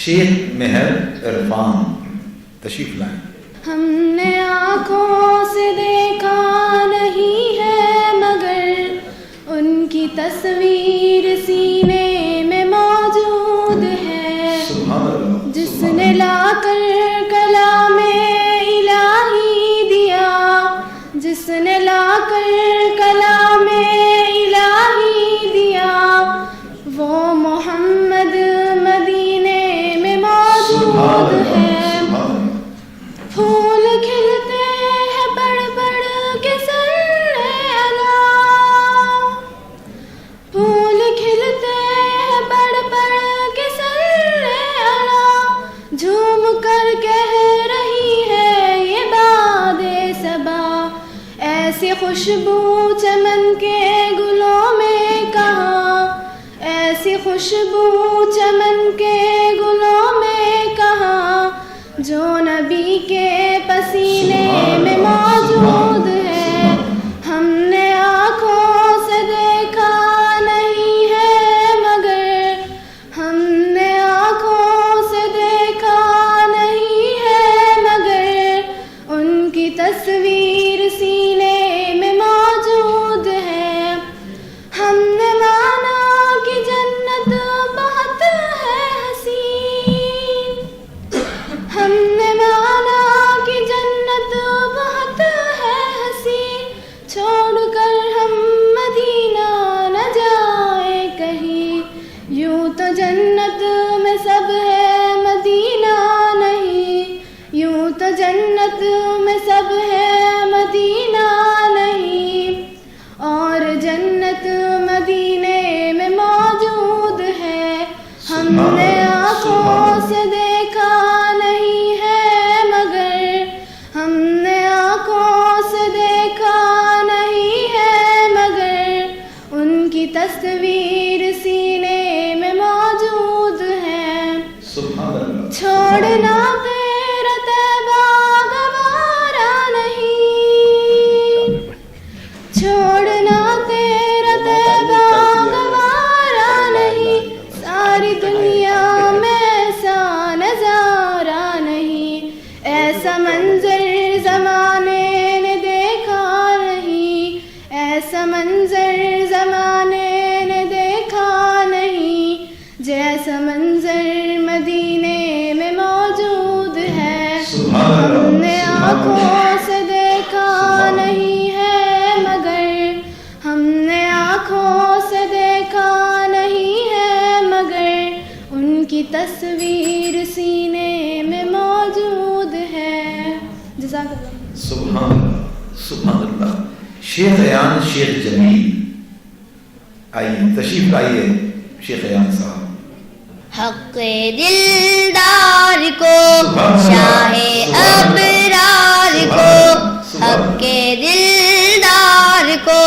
شیخ مہر عرفان تشریف لائیں. ہم نے آنکھوں سے دیکھا نہیں ہے مگر ان کی تصویر سینے میں موجود ہے. جس نے لا کر کلام الہی دیا، جس نے لا کر کلام الہی دیا، وہ محمد مدینے میں موجود ہے. پھول کھلتے ہیں بڑھ بڑھ کے سرے اعلیٰ، پھول کھلتے ہیں بڑھ بڑھ کے سرے اعلیٰ، جھوم کر کہہ رہی ہے یہ باد صبا. ایسی خوشبو چمن کے گلوں میں کہاں، ایسی خوشبو چمن کے گلوں میں کہاں، جو نبی کے پسینے میں موجود ہے. ہم نے آنکھوں سے دیکھا نہیں ہے مگر، ہم نے آنکھوں سے دیکھا نہیں ہے مگر ان کی تصویر سینے میں موجود ہے. ہم نے مانا کہ جنت بہت ہے حسین، ہم نے مانا کہ جنت بہت ہے حسین، چھوڑ کر ہم مدینہ نہ جائے کہیں. یوں تو جنت میں سب ہے مدینہ نہیں، یوں تو جنت میں سب ہے مدینہ نہیں، اور جنت مدینے میں موجود ہے. ہم نے آنکھوں سے دیکھا نہیں ہے مگر، ہم نے آنکھوں سے دیکھا نہیں ہے مگر ان کی تصویر سینے میں موجود ہے. چھوڑنا تیرا طیبہ گوارا نہیں، چھوڑنا تیرا طیبہ گوارا نہیں، ساری دنیا میں ایسا نظارہ نہیں، ایسا منظر زمانے نے دیکھا نہیں، ایسا منظر زمانے نے دیکھا نہیں، جیسا منظر مدینے میں موجود ہے. ہم نے آنکھوں سے دیکھا نہیں ہے مگر، ہم نے آنکھوں سے دیکھا نہیں ہے مگر ان کی تصویر سینے میں موجود ہے. جزاک اللہ. سبحان اللہ سبحان اللہ. شیخ ایان شیخ جمیل آئیے تشریف لائیے. شیخ ایان صاحب. حق دلدار کو شاہ ابرار کو، حق دلدار کو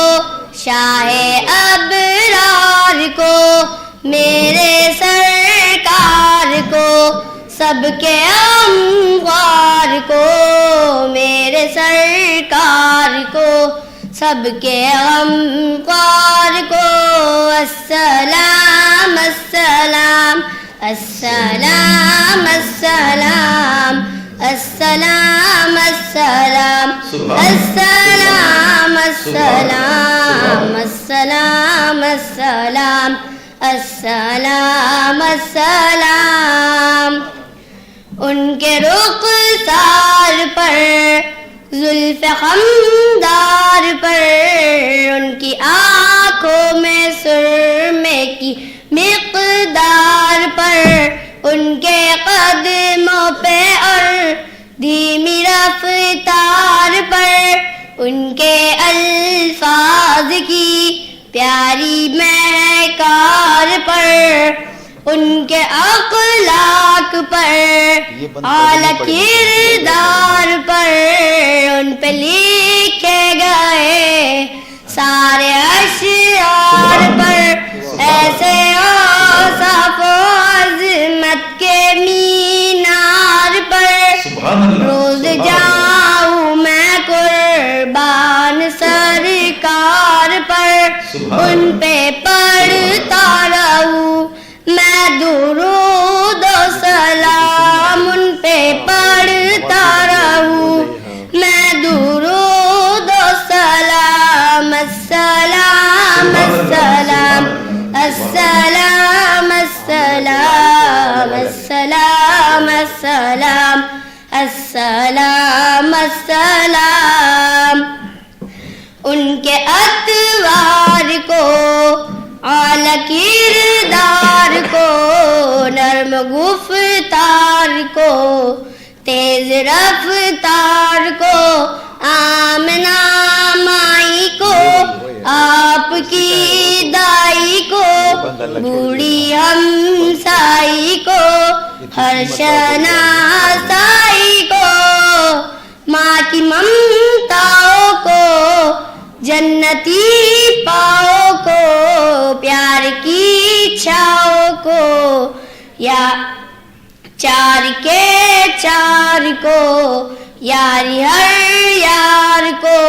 شاہ ابرار کو، میرے سرکار کو سب کے اموار کو، میرے سرکار کو سب کے اموار کو. السلام السلام السلام السلام السلام السلام السلام السلام السلام السلام السلام السلام. ان کے رخسار پر، زلف خمدار پر، ان کی آنکھوں میں سرمے کی مقدار پر، ان کے قدموں پہ اور دھیمی رفتار پر، ان کے الفاظ کی پیاری مہکار پر، ان کے اخلاق پر، اعلیٰ کردار پر، ان پہ لکھے گئے سارے اشعار پر، ایسے اوصاف و عظمت کے مینار پر، روز جاؤں میں قربان سرکار پر، ان پہ پڑھتا رہوں میں درود و سلام. السلام السلام السلام السلام السلام السلام السلام السلام ان کے اطوار کو، اعلیٰ کردار کو، نرم گفتار کو، تیز رفتار کو، آمنہ مائی کو، آپ کی دائی کو، بوڑھی ہمسائی کو، ہر شناسائی کو، ماں کی ممتاؤں کو، جنتی پاؤں کو، پیار کی چھاؤں کو، یا چار کے چار کو، یاری ہر یار کو،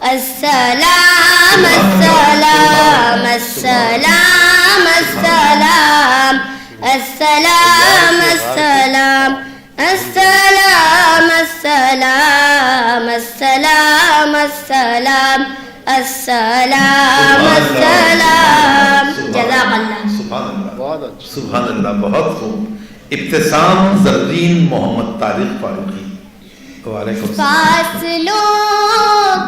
السلام السلام السلام السلام السلام السلام السلام السلام السلام السلام السلام السلام جزاک اللہ. سبحان اللہ، سبحان اللہ، بہت خوب. ابتسام زرین محمد طارق فاروقی. وعلیکم السلام. فاصلوں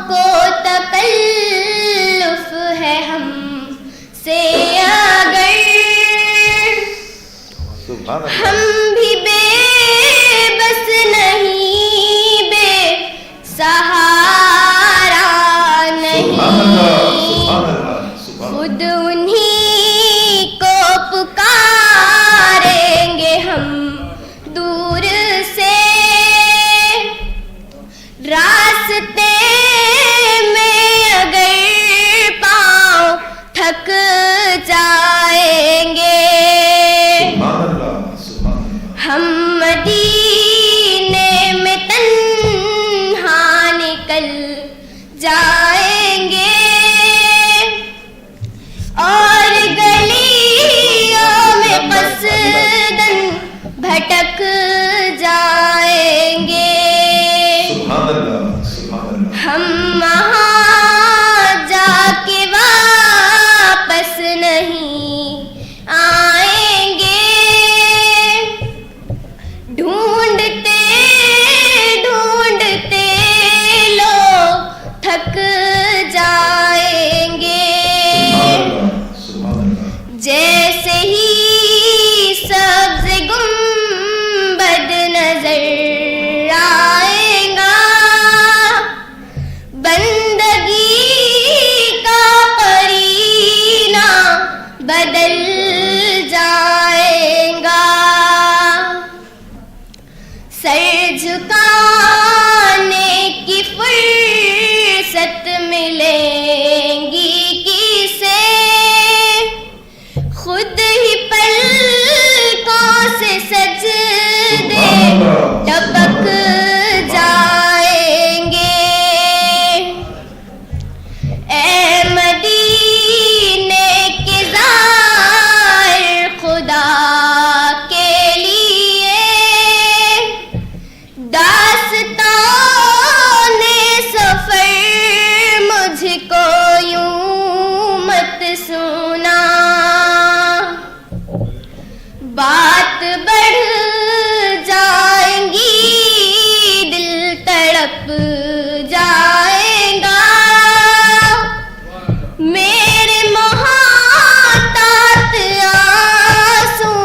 کو تکلف ہے ہم سے اگر، سبحان اللہ. ہم بھی بے بس نہیں، بے سہارا سبحان اللہ، نہیں، سبحان اللہ، سبحان اللہ. خود انہی کو پکاریں گے ہم دور سے، راستے میں اگر پاؤں تھک جائیں گے، سبحان اللہ، سبحان اللہ. ہم مدینے میں تنہا نکل جائیں گے، اور گلیوں میں قصداً بھٹک جائیں گے، سبحان اللہ، سبحان اللہ. ہم وہاں جا کے واپس نہیں آئیں گے، ڈھونڈتے ڈھونڈتے لوگ تھک جائیں گے، سبحان اللہ. جیسے ہی سبز گنبد نظر آئے گا، بندگی کا قرینہ بدل جائے گا، سر جھکانے کی فرصت ملے گی کسے، خود ہی پلکوں سے سجدے ٹپک جائیں گے، اے مدینے کے زائر خدا کے لیے، داستان سفر مجھ کو یوں مت سنا، بات بڑھ جائیں گی، دل تڑپ جائے گا، میرے محتاط آنسو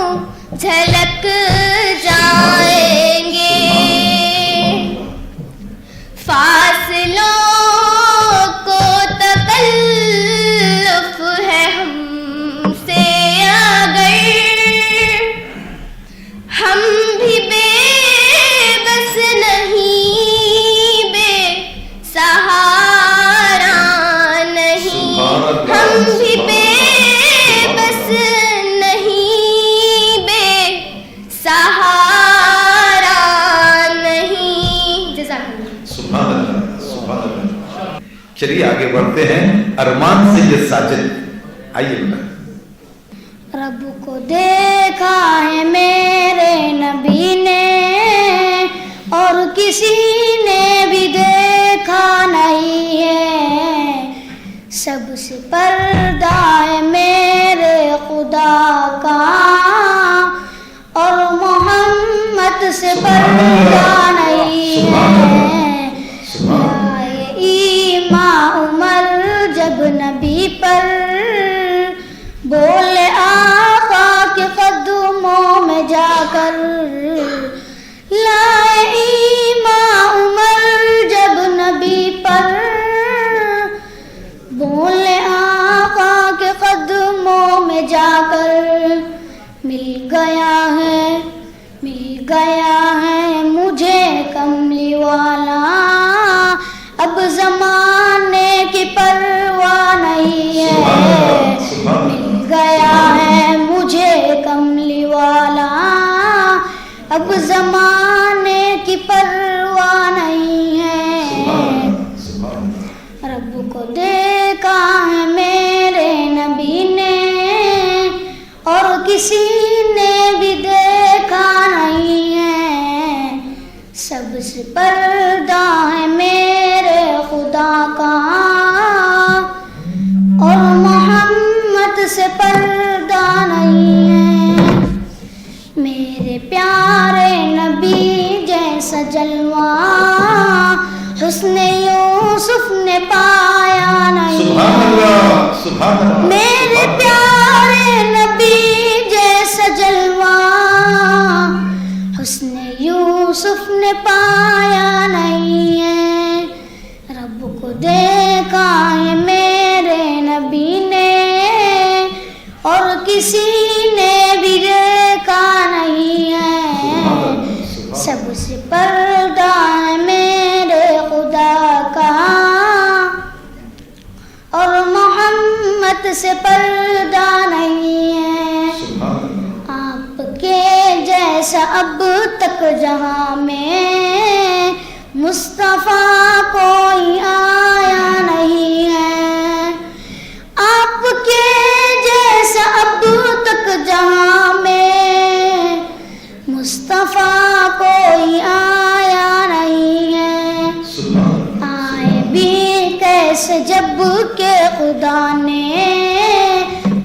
جھلک جائیں گے، فاصلوں کو تکلف ہے ہم سے اگر، ہم بھی بے بس نہیں، بے سہارا نہیں، ہم بھی بے بس نہیں، بے سہارا نہیں. جزاک اللہ. سبحان اللہ، سبحان اللہ. چلیے آگے بڑھتے ہیں. ارمان سید ساجد، آئیے بیٹا. رب کو دیکھا ہے میرے نبی نے، اور کسی نے بھی دیکھا نہیں ہے، سب سے پردہ ہے میرے خدا کا اور محمد سے پردہ نہیں ہے. لائے ایمان عمر جب نبی پر بولے آقا کے قدموں میں جا کر. لائے ایمان عمر جب نبی پر بولے آقا کے قدموں میں جا کر. مل گیا ہے مجھے کملی والا اب زمانے کی پرواہ نہیں ہے. مل گیا ہے مجھے کملی والا اب زمانے کی پرواہ نہیں ہے. رب کو دیکھا ہے میرے نبی نے اور کسی نے بھی دیکھا نہیں ہے. سب سے پردہ ہے میرے خدا کا اور محمد سے پردہ نہیں ہے. میرے پیارے نبی جیسا جلوہ حسن یوسف نے پایا نہیں. میرے پیارے نبی جیسا جلوہ حسن یوسف نے پایا نہیں ہے. رب کو دیکھا ہے میرے نبی نے اور کسی نے بھی دیکھا نہیں ہے. سب سے پردہ ہے میرے خدا کا اور محمد سے پردہ نہیں ہے. آپ کے جیسا اب تک جہاں میں مصطفیٰ کوئی آیا نہیں ہے. آپ کے جیسا اب تک جہاں میں مصطفیٰ کوئی آیا نہیں ہے. آئے بھی کیسے جب کہ خدا نے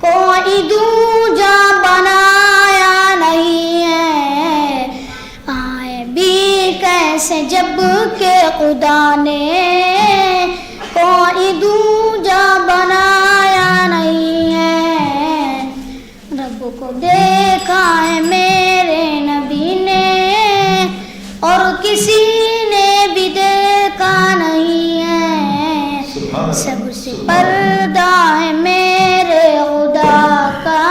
کوئی دوجا بنایا نہیں ہے. آئے بھی کیسے جب کہ خدا نے کوئی دوجا بنایا نہیں ہے. رب کو دیکھا ہے میرے نبی نے اور کسی نے بھی دیکھا نہیں ہے. سب سے پردہ ہے میرے خدا کا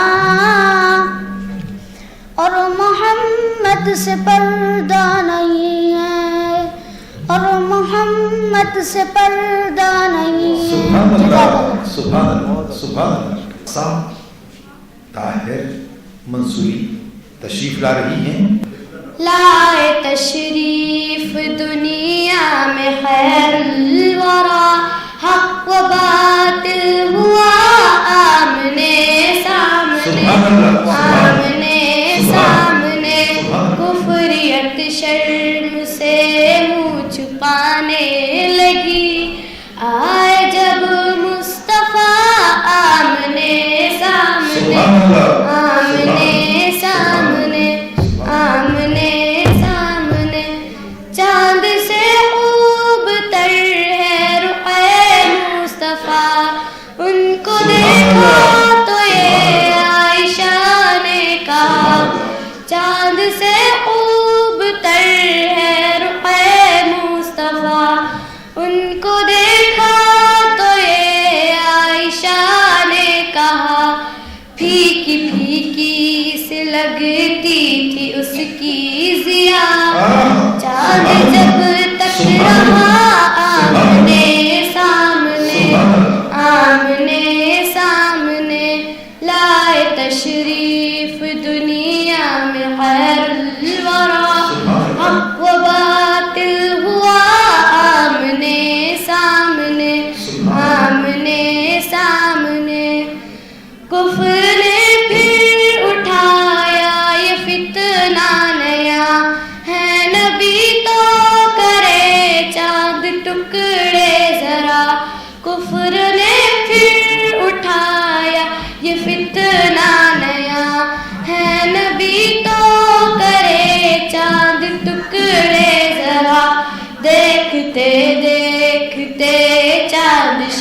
اور محمد سے پردہ نہیں ہے اور محمد سے پردہ نہیں ہے. سبحان اللہ. طاہر منصوری تشریف لا رہی ہیں. لائے تشریف دنیا میں خیر الورا حق و باطل ہوا آمنے سامنے. آمنے سامنے کفریت شرم سے منہ چھپانے لگی. آئے جب مصطفیٰ آمنے سامنے. آمنے سامنے آمنے سامنے. چاند سے خوب تر ہے رخ مصطفیٰ ان کو دیکھا تو یہ عائشہ نے کہا. چاند سے خوب تر ہے رخ مصطفیٰ ان کو دیکھا تو یہ عائشہ نے کہا. پھیکی پھیکی سے لگتی تھی اس کی ضیا. چاند جب تک رہا آمنے سامنے. آمنے سامنے. لائے تشریف دنیا میں خیر الورا حق و باطل ہوا آمنے سامنے. آمنے سامنے. کفر نے پھر اٹھایا یہ فتنہ نیا ہے. نبی تو کرے چاند ٹکڑے ذرا. کفر نے پھر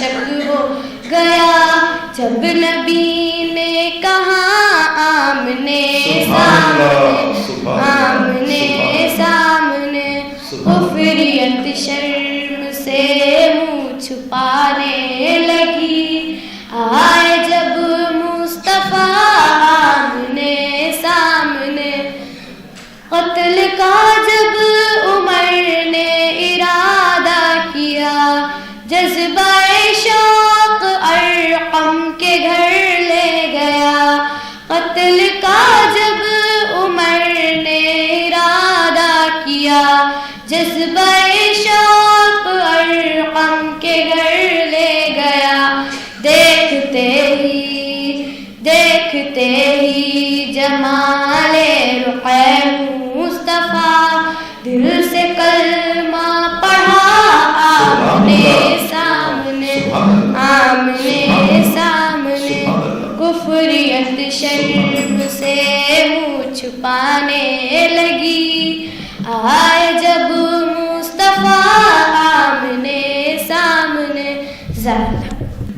شک ہو گیا جب نبی نے کہا آمنے سامنے سامنے کفریت شرم سے منہ چھپانے لگی آئے جب مصطفیٰ آمنے سامنے قتل کا جب عمر نے ارادہ کیا جذبہ شوق ارقم کے گھر لے گیا قتل کا جب عمر نے ارادہ کیا جذبہ شوق ارقم کے گھر لے گیا دیکھتے ہی جمال رخ مصطفیٰ دل سے کلمہ پڑھا آمنے سامنے کفریت شرم سے منہ چھپانے لگی آئے جب مصطفیٰ آمنے سامنے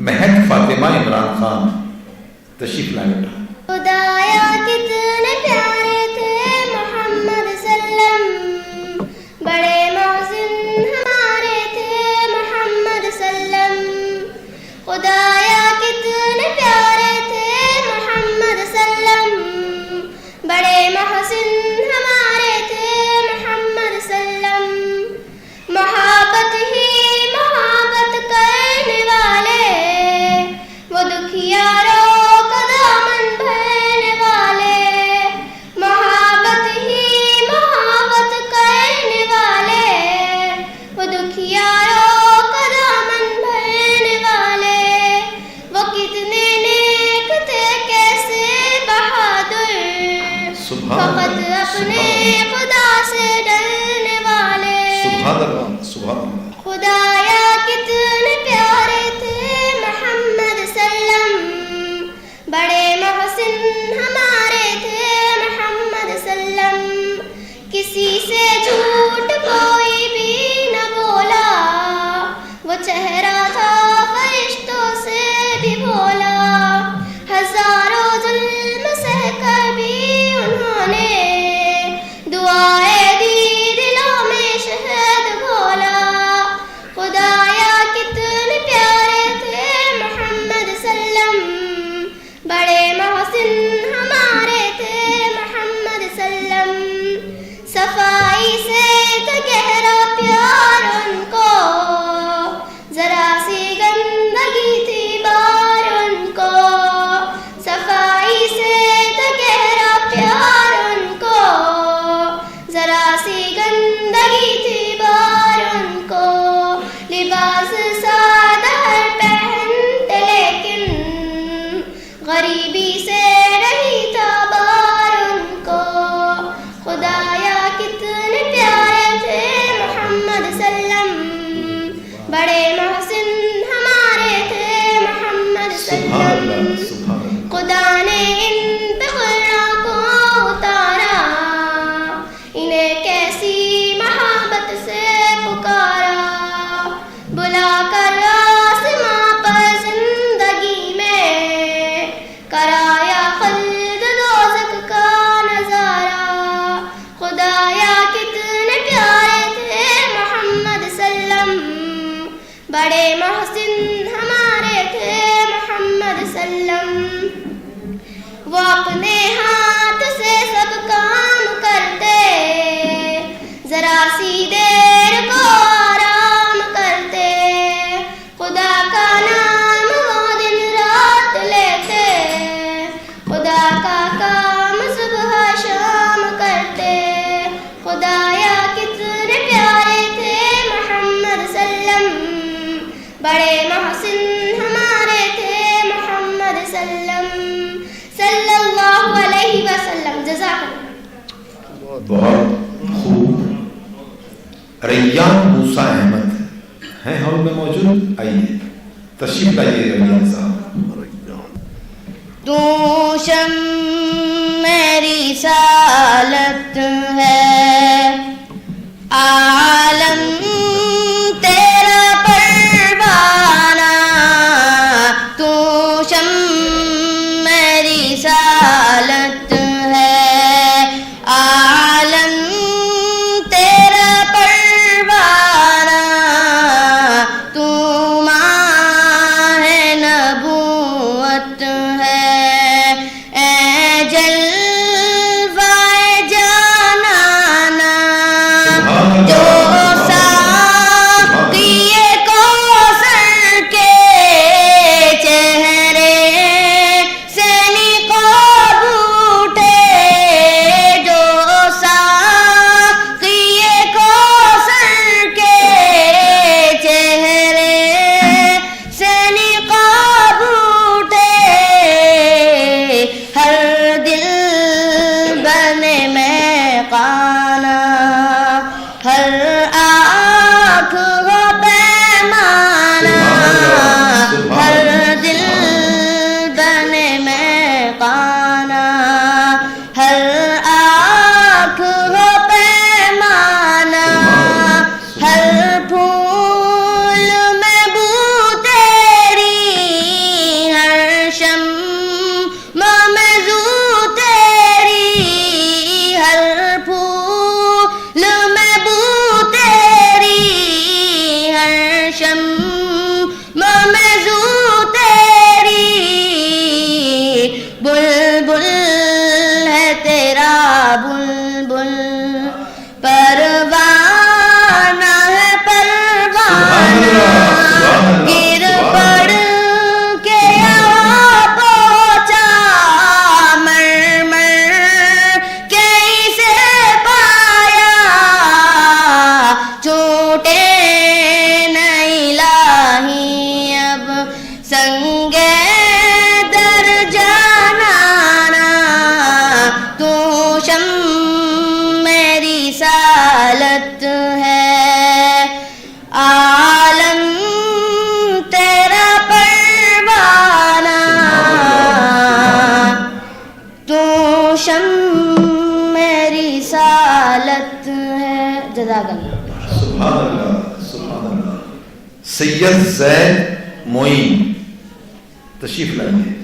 مہک فاطمہ عمران خان تشریف لائے بیٹا. خدایا کتنے پیارے تھے محمد سلم بڑے محسن ہمارے تھے محمد سلم خدایا کتنے پیارے تھے محمد سلم بڑے محسن ہمارے تھے محمد سلم محبت ہی محبت کرنے والے وہ دکھیاروں فقط اپنے خدا سے ڈرنے والے خدایا کتنے پیارے تھے محمد سلم بڑے محسن ہمارے تھے محمد سلم کسی سے جھوٹ کوئی بھی نہ بولا وہ چہرہ تھا فرشتوں سے بھی بولا ہزاروں ظلم سہ کر بھی انہوں نے دعائیں دی دلوں میں شہد گھولا خدایا کتنے پیارے تھے محمد سلم بڑے محسن ہمارے تھے محمد سلم صفائی سے تو گہرا پیار ان کو ذرا سی گندگی تھی بار ان کو صفائی سے تو گہرا پیار ان کو ذرا سی گندگی تھی بار ان کو لباس سادہ پہنتے لیکن غریبی سے نہیں تھا بار ان کو خدایا کتنے پیارے تھے محمد سلم بڑے محسن ہمارے تھے محمد سلم خدا نے ان پہ غرہ کو اتارا انہیں کیسی محبت سے پکارا بلا کر آسماں پر زندگی میں کرایا خلد دوزخ کا نظارہ خدایا کتنے پیارے تھے محمد سلم بڑے محسن ہمارے تھے محمد سلم وہ اپنے ہاتھ سے سب کام کرتے ذرا سی دیر کو آرام کرتے خدا کا نام وہ دن رات لیتے خدا کا کام صبح شام کرتے خدایا کتنے پیارے تھے محمد سلم بڑے محسن ہمارے تھے محمد سلم صلی اللہ علیہ وسلم جزاک اللہ. بہت خوب. ریان موسیٰ احمد ہیں ہال میں موجود. آئیے تشریف لائیے ریان صاحب. تو شم میری رسالت ہے عالم تیرا پروانہ میری رسالت ہے عالم تیرا پروانہ تو ماہ نبوت ہے اے جلوہ جانانا جو سبحان اللہ سبحان اللہ. سید زید معین تشریف لائیے.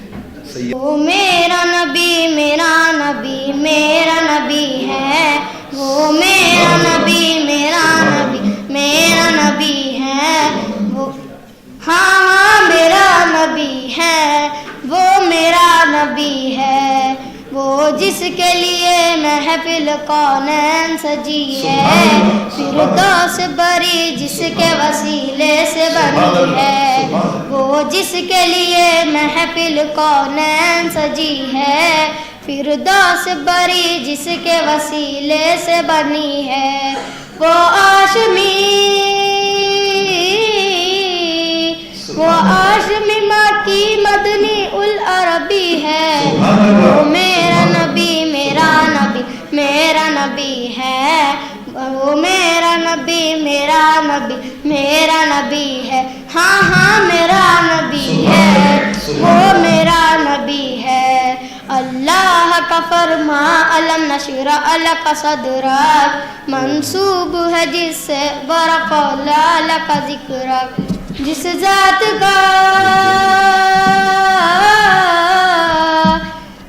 وہ میرا نبی میرا نبی میرا نبی ہے وہ میرا نبی میرا نبی میرا نبی ہے وہ ہاں میرا نبی ہے وہ میرا نبی ہے وہ جس کے لیے محفل کونین سجی ہے فردوس بری جس کے وسیلے سے بنی ہے وہ جس کے لیے محفل کونین سجی ہے فردوس بری جس کے وسیلے سے بنی ہے وہ آشمی مکی مدنی العربی ہے وہ میرا نبی میرا نبی میرا نبی ہے وہ میرا نبی میرا نبی میرا نبی ہے ہاں ہاں میرا نبی ہے وہ میرا نبی ہے اللہ کا فرما علم نشرح لک صدرک منسوب ہے جس سے ورفعنا لک ذکرک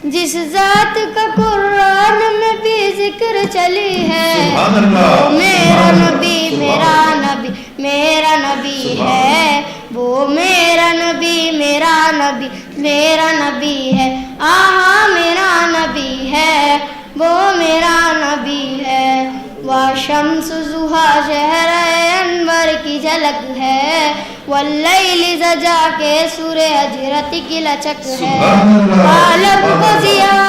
جس ذات کا قرآن میں بھی ذکر چلی ہے وہ میرا نبی میرا نبی میرا نبی ہے وہ میرا نبی میرا نبی میرا نبی ہے آہاں میرا نبی ہے وہ میرا نبی ہے وشمس ضحیٰ شہر انور کی جھلک ہے واللیل زجا کے سور حجرت کی لچک ہے عالم کو ضیاء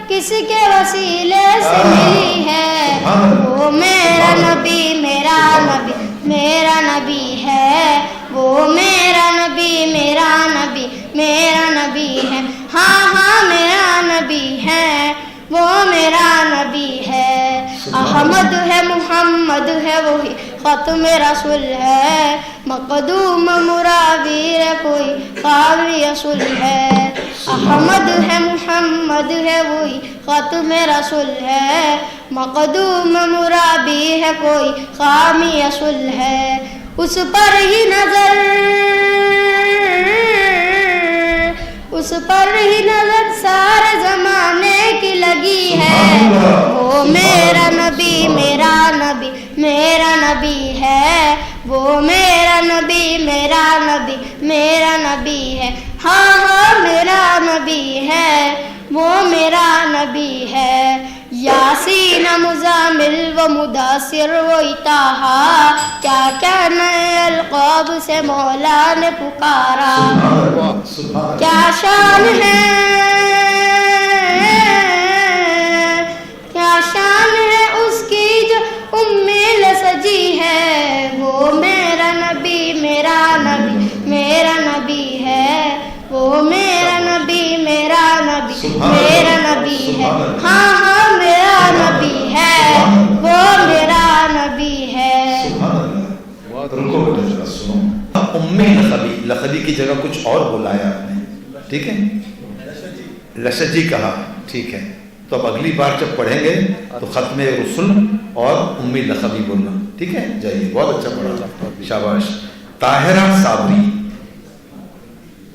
کس کے وسیلے سے ملی ہے وہ میرا نبی میرا نبی میرا نبی ہے وہ میرا نبی میرا نبی میرا نبی ہے ہاں ہاں میرا نبی ہے وہ میرا نبی ہے احمد ہے محمد ہے وہی ختم رسول ہے مقدوم مراوی ہے کوئی قاوی رسول ہے احمد ہے محمد ہے وہی ختم رسول ہے مقدوم مرابی ہے کوئی خامی رسول ہے اس پر ہی نظر، اس پر ہی نظر سارے زمانے کی لگی ہے، وہ میرا نبی میرا نبی میرا نبی ہے، وہ میرا نبی میرا نبی میرا نبی ہے، ہاں ہاں میرا نبی ہے، وہ میرا نبی ہے، یاسین مزامل و مدثر و اطہا، کیا کیا نئے القاب سے مولا نے پکارا، کیا شان ہے، کیا شان ہے اس کی جو امیل سجی ہے، وہ میرا نبی میرا نبی میرا نبی ہے، وہ میرا نبی میرا نبی میرا نبی ہے، ہاں ہاں میرا نبی ہے، وہ میرا نبی ہے۔ رکو بیٹا ذرا سنو، لخبی، لخبی کی جگہ کچھ اور بلایا آپ نے، ٹھیک ہے، لشجی کہا، ٹھیک ہے، تو اب اگلی بار جب پڑھیں گے تو ختم رسل اور امی لخبی بولنا، ٹھیک ہے، جائیے، بہت اچھا پڑھا، شاباش۔ طاہرہ صابری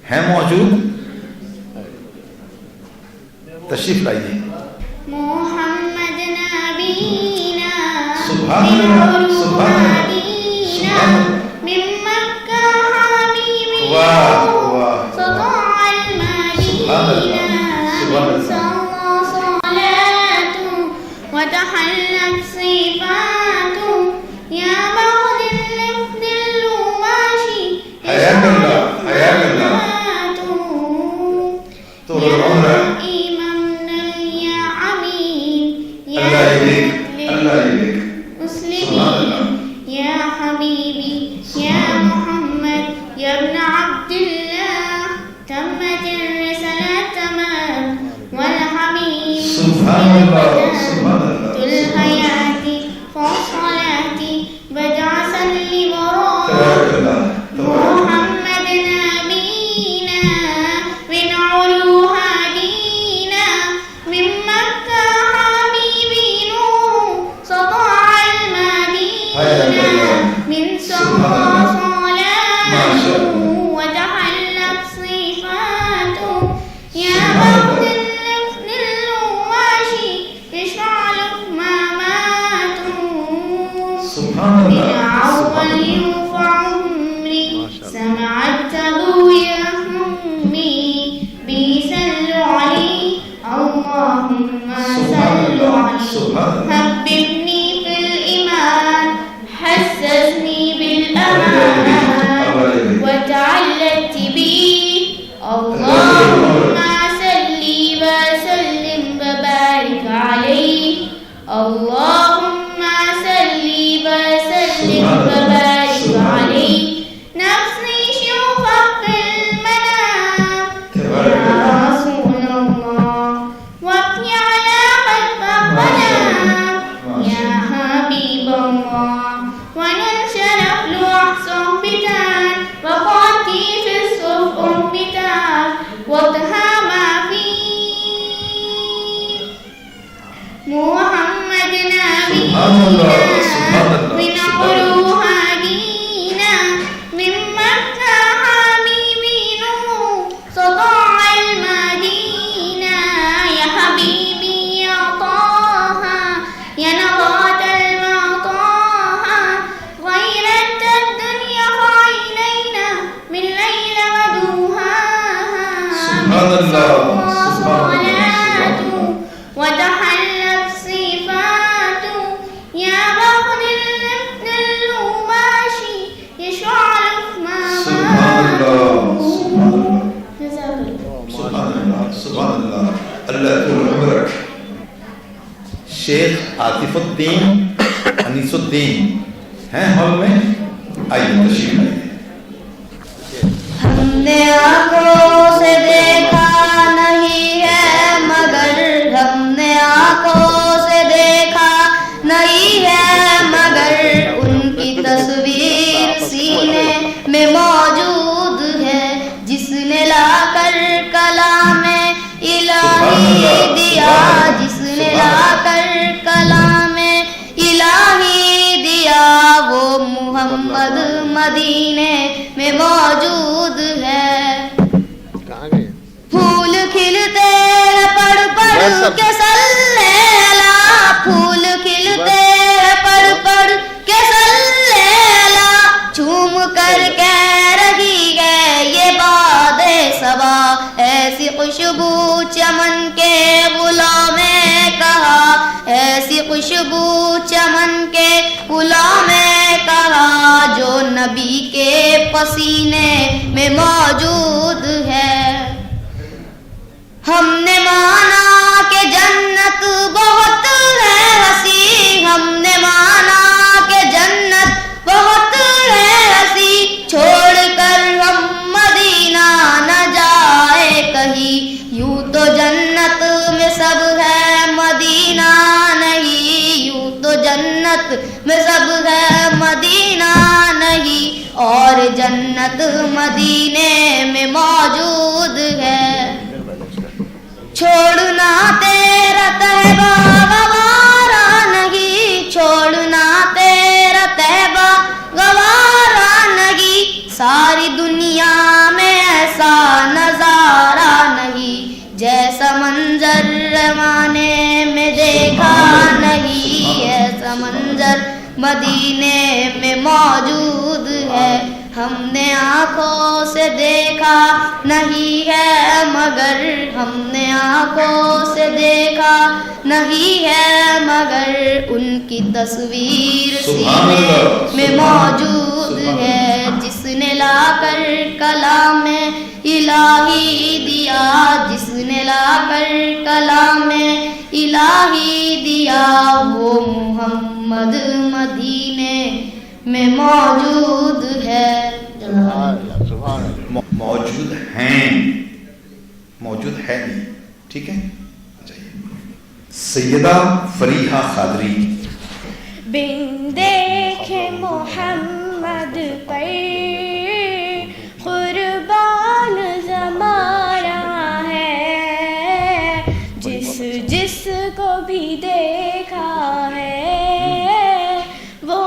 ہیں موجود؟ تشریف لائیے۔ محمد نبینا سبحان اللہ، سبحان اللہ، من مکہ حبیبی واہ واہ، سطع المدینہ صلاة وتحلت صفات یا بعد اللفظ اللواشی حیاک اللہ، حیاک اللہ، تو العمر، اللہ علیک، اللہ علیک، مسلمین یا حبیبی یا محمد یا ابن عبد اللہ تمت الرسالة تمام والحبیب سبحان اللہ، سبحان اللہ، الحیات فصلات بدعسا لوراء تبارک اللہ، محمد نبینا من علوها دينا من مكة حبيبي نور سطع المدينة من سما صلاته وتحلت صفاته يا بعد اللفظ اللواشي يشعل مماته سبحان من اللہ، أول يرفع عمري سمعت يا همي بيسلوا علي اللهم صل عليه حببني في الإيمان حسسني بالأمان وتعلقت بي اللهم صل وسلم وبارك عليه اللهم صل وسلم وبارك عليه نفسي شوفك في المنام يا رسول الله وابني على قلبك غلام يا حبيب الله وننشرف لوح صحبتان وقعتي في الصف أمتان وضها ما فيه محمد نبينا من علوها دينا من مكة حبيبي نور سطع المدينة يا حبيبي يا طه يا نبات المطاها غيرت الدنيا فعينينا من ليل ودوهاها سبحان الله، سبحان الله، صلاته وتحلت صفاته يا بعد اللفظ اللواشي يشعل سبحان اللہ، سبحان اللہ، جزاك الله سبحان اللہ، سبحان اللہ، اللہ طول عمرک۔ شیخ عاطف الدین انیس الدین ہیں ہال میں، آئیے تشریف لائیے۔ ہم نے آنکھوں سے دیکھا نہیں ہے مگر ہم نے آنکھوں سے دیکھا نہیں ہے مگر ان کی تصویر سینے میں موجود ہے جس نے لا کر کلام الہی دیا جس نے لا کر کلام الہی دیا وہ محمد مدینے میں موجود ہے. پھول کھلتے ہیں پڑھ پڑھ کے صلی اللہ, پھول کھلتے ہیں پڑھ پڑھ کے صلی اللہ, جھوم کر کہہ رہی ہے یہ باد صبا, ایسی خوشبو چمن کے گلوں میں کہا, ایسی خوشبو چمن کے گلوں میں کہا, جو نبی کے پسینے میں موجود ہے. ہم نے مانا کہ جنت بہت ہے ہنسی, ہم نے مانا کہ جنت بہت ہے ہنسی, چھوڑ کر ہم مدینہ نہ جائے کہیں, یوں تو جنت میں سب ہے مدینہ نہیں, یوں تو جنت میں سب ہے مدینہ نہیں, اور جنت مدینے میں موجود ہے. چھوڑنا تیرا تہبہ گوارا نہیں, چھوڑنا تیرا تہبہ گوارا نہیں, ساری دنیا میں ایسا نظارہ نہیں, جیسا منظر زمانے میں دیکھا نہیں, ایسا منظر مدینے میں موجود ہے. ہم نے آنکھوں سے دیکھا نہیں ہے مگر, ہم نے آنکھوں سے دیکھا نہیں ہے مگر, ان کی تصویر سینے میں موجود ہے. جس نے لا کر کلام الہی دیا, جس نے لا کر کلام الہی دیا, وہ محمد مدینے میں موجود ہے. موجود ہیں, موجود ہے نہیں, ٹھیک ہے. سیدہ فریحہ قادری. بن دیکھے محمد پر قربان زمانہ ہے, جس جس کو بھی دیکھا ہے وہ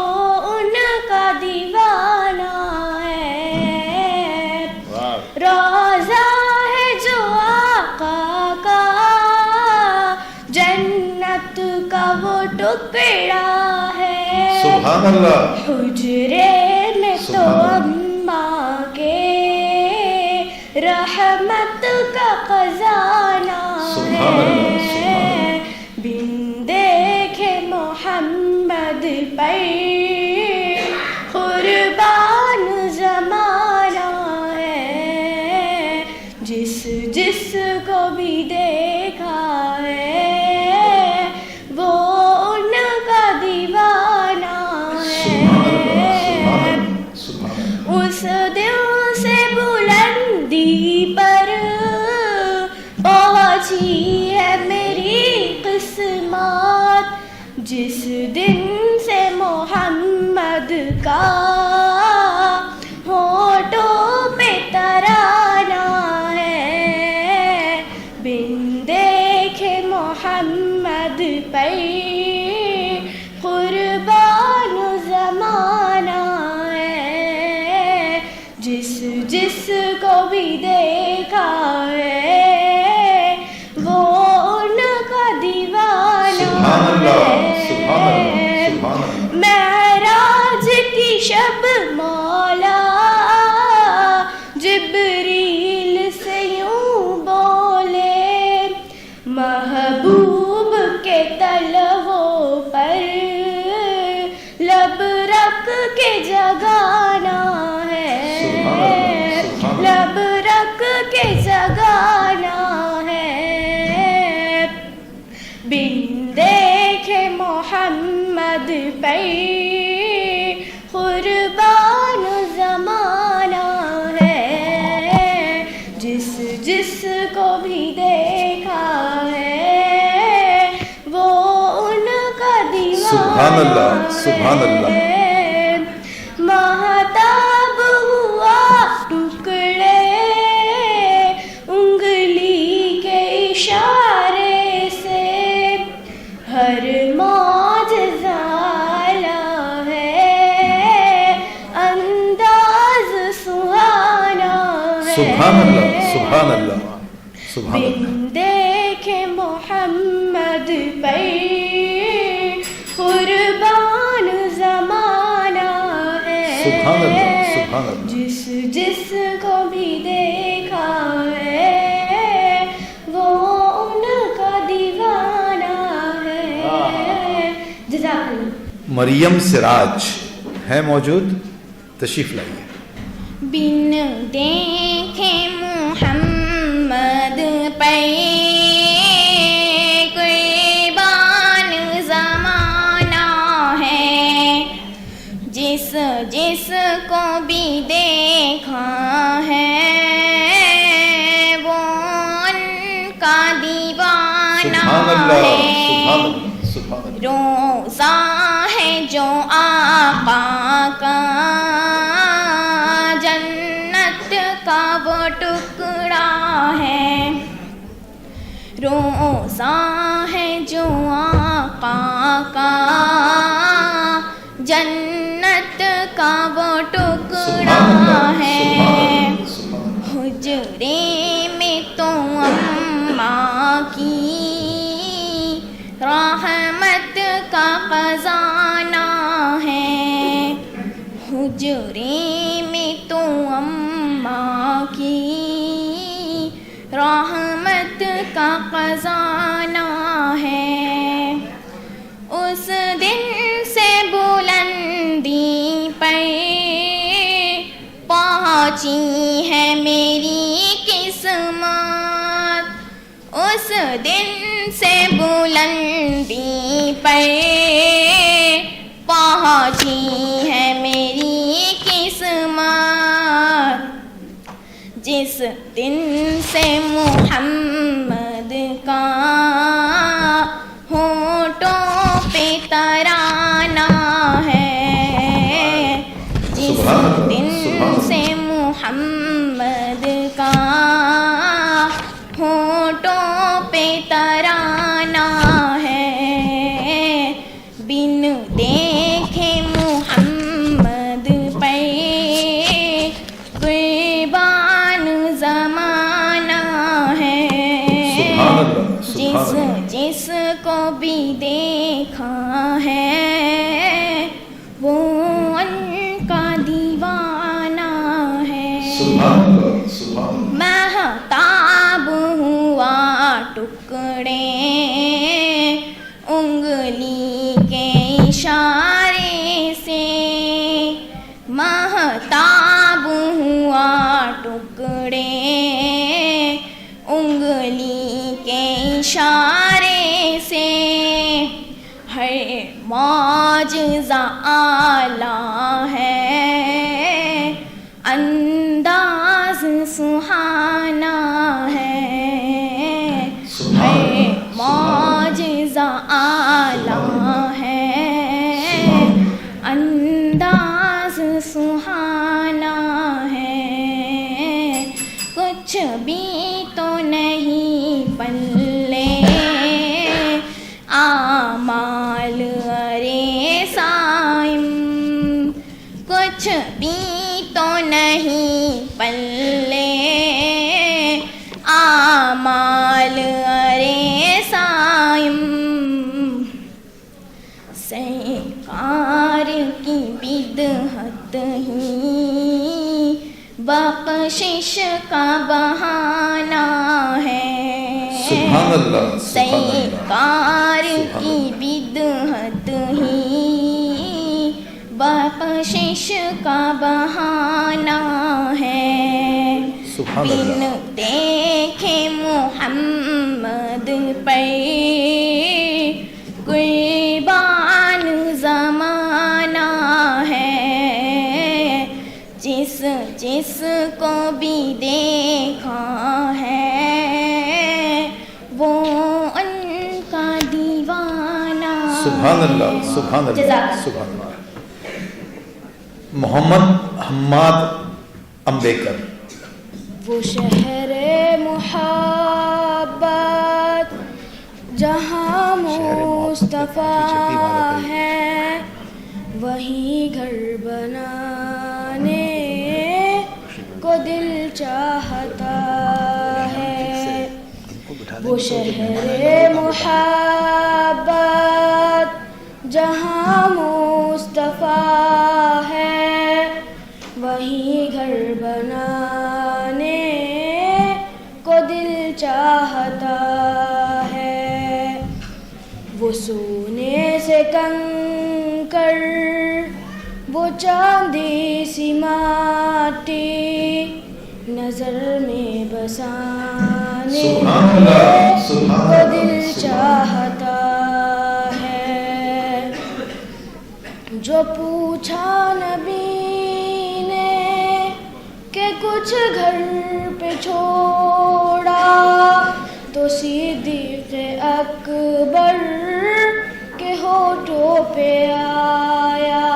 ان کا دیوانہ ہے. روزہ ہے جو آقا کا جنت کا وہ ٹکڑا ہے. سبحان اللہ. حجرے میں تو اماں کے رحمت کا خزانہ ہے. بن دیکھے محمد پر قربان زمانہ ہے, جس جس کو بھی دیکھا ہے وہ ان کا دیوانہ ہے. اس دن سے بلندی پر پہنچی ہے میری قسمت, جس دن سے محمد کا ہونٹوں پہ ترانہ ہے. بن دیکھے محمد پر قربان زمانہ ہے, جس جس کو بھی دیکھا ہے وہ ان کا دیوانہ ہے. معراج کی شب مولا جبریل سے یوں بولے, محبوب کے تلووں پر لب رکھ کے جگانا ہے, لب رکھ کے جگانا ہے. بن دیکھے محمد پر قربان زمانہ ہے, جس جس کو بھی دیکھا ہے وہ ان کا دیوانہ. سبحان اللہ, سبحان اللہ. مہتاب ہوا ٹکڑے انگلی کے اشارے سے, ہر معجزہ ہے انداز سبحان اللہ سبحان اللہ سبحان اللہ. بن دیکھے محمد پہ قربان زمانہ ہے. سبحان اللہ سبحان اللہ. جس کو بھی دیکھا ہے وہ ان کا دیوانہ ہے. جزاک اللہ. مریم سراج ہے موجود, تشریف لائیے. بن دیکھے محمد پہ قربان زمانہ ہے. جس کو بھی دیکھا ہے وہ ان کا دیوانہ سبحان اللہ ہے. سبحان اللہ سبحان اللہ. روزہ ہے جو آقا کا جنت کا وہ ٹکڑا ہے. روزہ ہے جو آقا کا جنت کا وہ ٹکڑا ہے. حجرے میں تو اماں کی رحمت کا خزانہ ہے. حجرے میں تو اماں کی رحمت کا خزانہ ہے. اس دن سے بلندی پر پہنچی ہے میری قسمت. اس دن سے بلندی پر پہنچی ہے میری قسمت. جس دن سے محمد کا ہونٹوں پہ ترانہ ہے. جس دن سے محمد کا ہونٹوں پہ ترانہ ہے. بن دیکھے محمد پہ قربان زمانہ ہے. جس کو بھی دیکھا ہے وہ ان کا دیوانہ ہے. مہتاب ہوا ٹکڑے انگلی کے اشارے سے. مہتاب ہوا ٹکڑے انگلی کے اشارے سے. ہر معجزہ اعلیٰ ہے انداز سہانا ہے. ہر معجزہ اعلیٰ ہے انداز سہانا ہے. کچھ بھی تو نہیں پلے اعمال ارے سائم. کچھ بھی تو نہیں پلے اعمال ارے سائم. سرکار کی بدعت ہی بخشش کا بہانہ ہے. سبحان اللہ سرکار کی بدعت ہی بخشش کا بہانہ ہے. بن دیکھے محمد پہ قربان زمانہ ہے. جس کو بھی دیکھا ہے وہ ان کا دیوانہ. سبحان اللہ سبحان اللہ سبحان اللہ. محمد حماد امبیکر. وہ شہر محبت جہاں مصطفیٰ ہے وہی گھر بنانے کو دل چاہتا ہے وہ شہر محبت جہاں مصطفیٰ ہے وہیں گھر بنانے کو دل چاہتا ہے وہ سونے سے کنکر وہ چاندی سی ماٹی نظر میں بسانے کو دل چاہتا ہے جو پوچھا نبی نے کہ کچھ گھر پہ چھوڑا تو صدیق اکبر کے ہونٹوں پہ آیا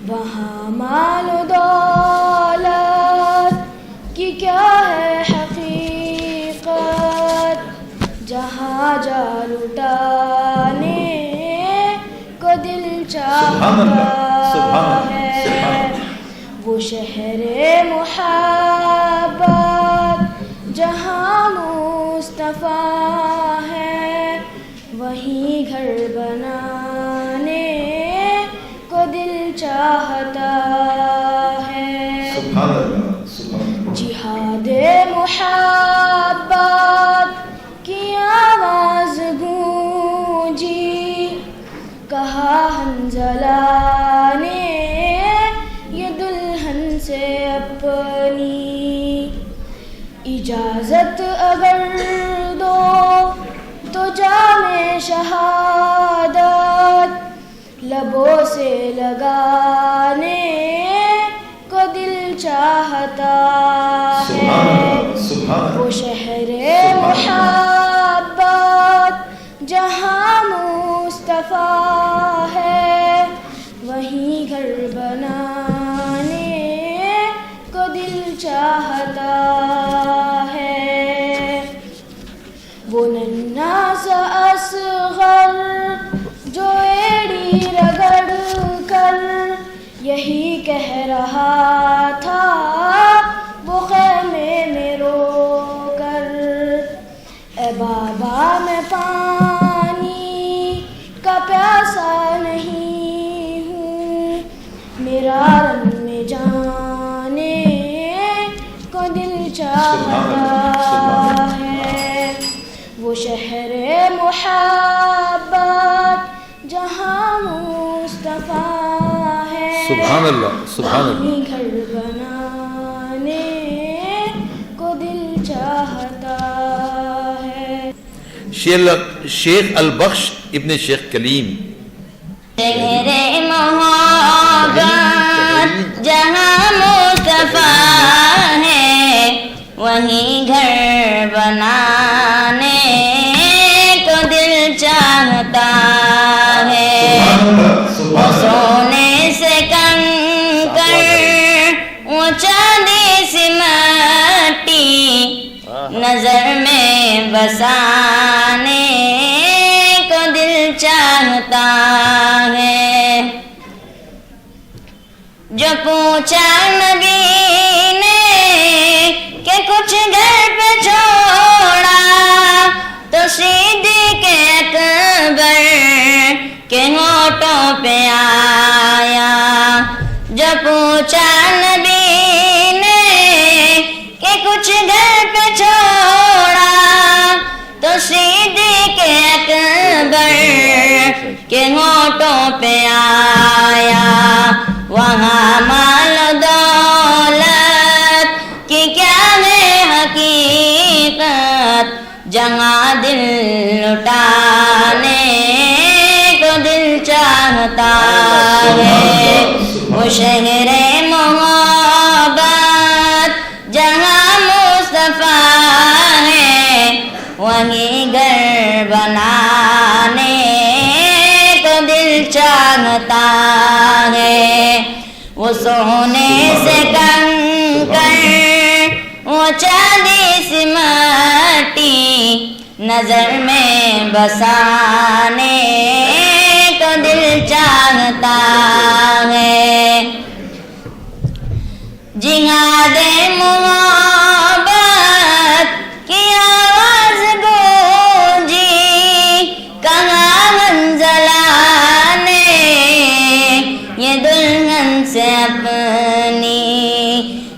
وہاں مال و دولت کی کیا ہے حقیقت جہاں جا لٹانے کو دل چاہتا ہے وہ شہر محبت جہاں مصطفیٰ ہے وہیں گھر بنانے کو دل چاہتا ہے جہاد محبت کی آواز گونجی کہا حنظلہ نے یہ دلہن سے اپنی اجازت اگر دو تو جام شہادت لبوں سے لگانے کو دل چاہتا ہے وہ شہر محبت جہاں مصطفیٰ ہے وہیں گھر بنانے کو دل چاہتا ہے وہ ننھا سا اصغر جو ایڑی رگڑ کر یہی کہہ رہا تھا وہ خیمے میں رو کر اے بابا میں پانی کا پیاسا نہیں ہوں میرا رن میں جانے کو دل چاہتا ہے وہ شہر محبت جہاں مصطفیٰ ہے سبحان اللہ سبحان اللہ گھر بنانے کو دل چاہتا ہے شیخ البخش ابن شیخ کلیم شہر محبت جہاں مصطفیٰ ہے وہیں گھر بنانے کو دل چاہتا ہے وہ سونے سے کنکر وہ چاندی سی مٹی نظر میں بسانے کو دل چاہتا ہے جو پوچھا نبی نے کہ کچھ گھر پہ چھوڑا تو صدیق اکبر کے ہونٹوں پہ آیا جو پوچھا نبی نے کہ کچھ گھر پہ چھوڑا تو صدیق اکبر کے ہونٹوں پہ آیا وہاں مال و دولت کی کیا ہے حقیقت جہاں دل لٹانے کو دل چاہتا ہے وہ شہر محبت جہاں مصطفیٰ ہے وہیں گھر بنانے کو دل چاہتا ہے وہ سونے سے کنکر وہ چاندی سی مٹی نظر میں بسانے کو دل چاہتا ہے جہاد محبت کی آواز گونجی کہاں منزلہ نے یہ دلہن سے اپنی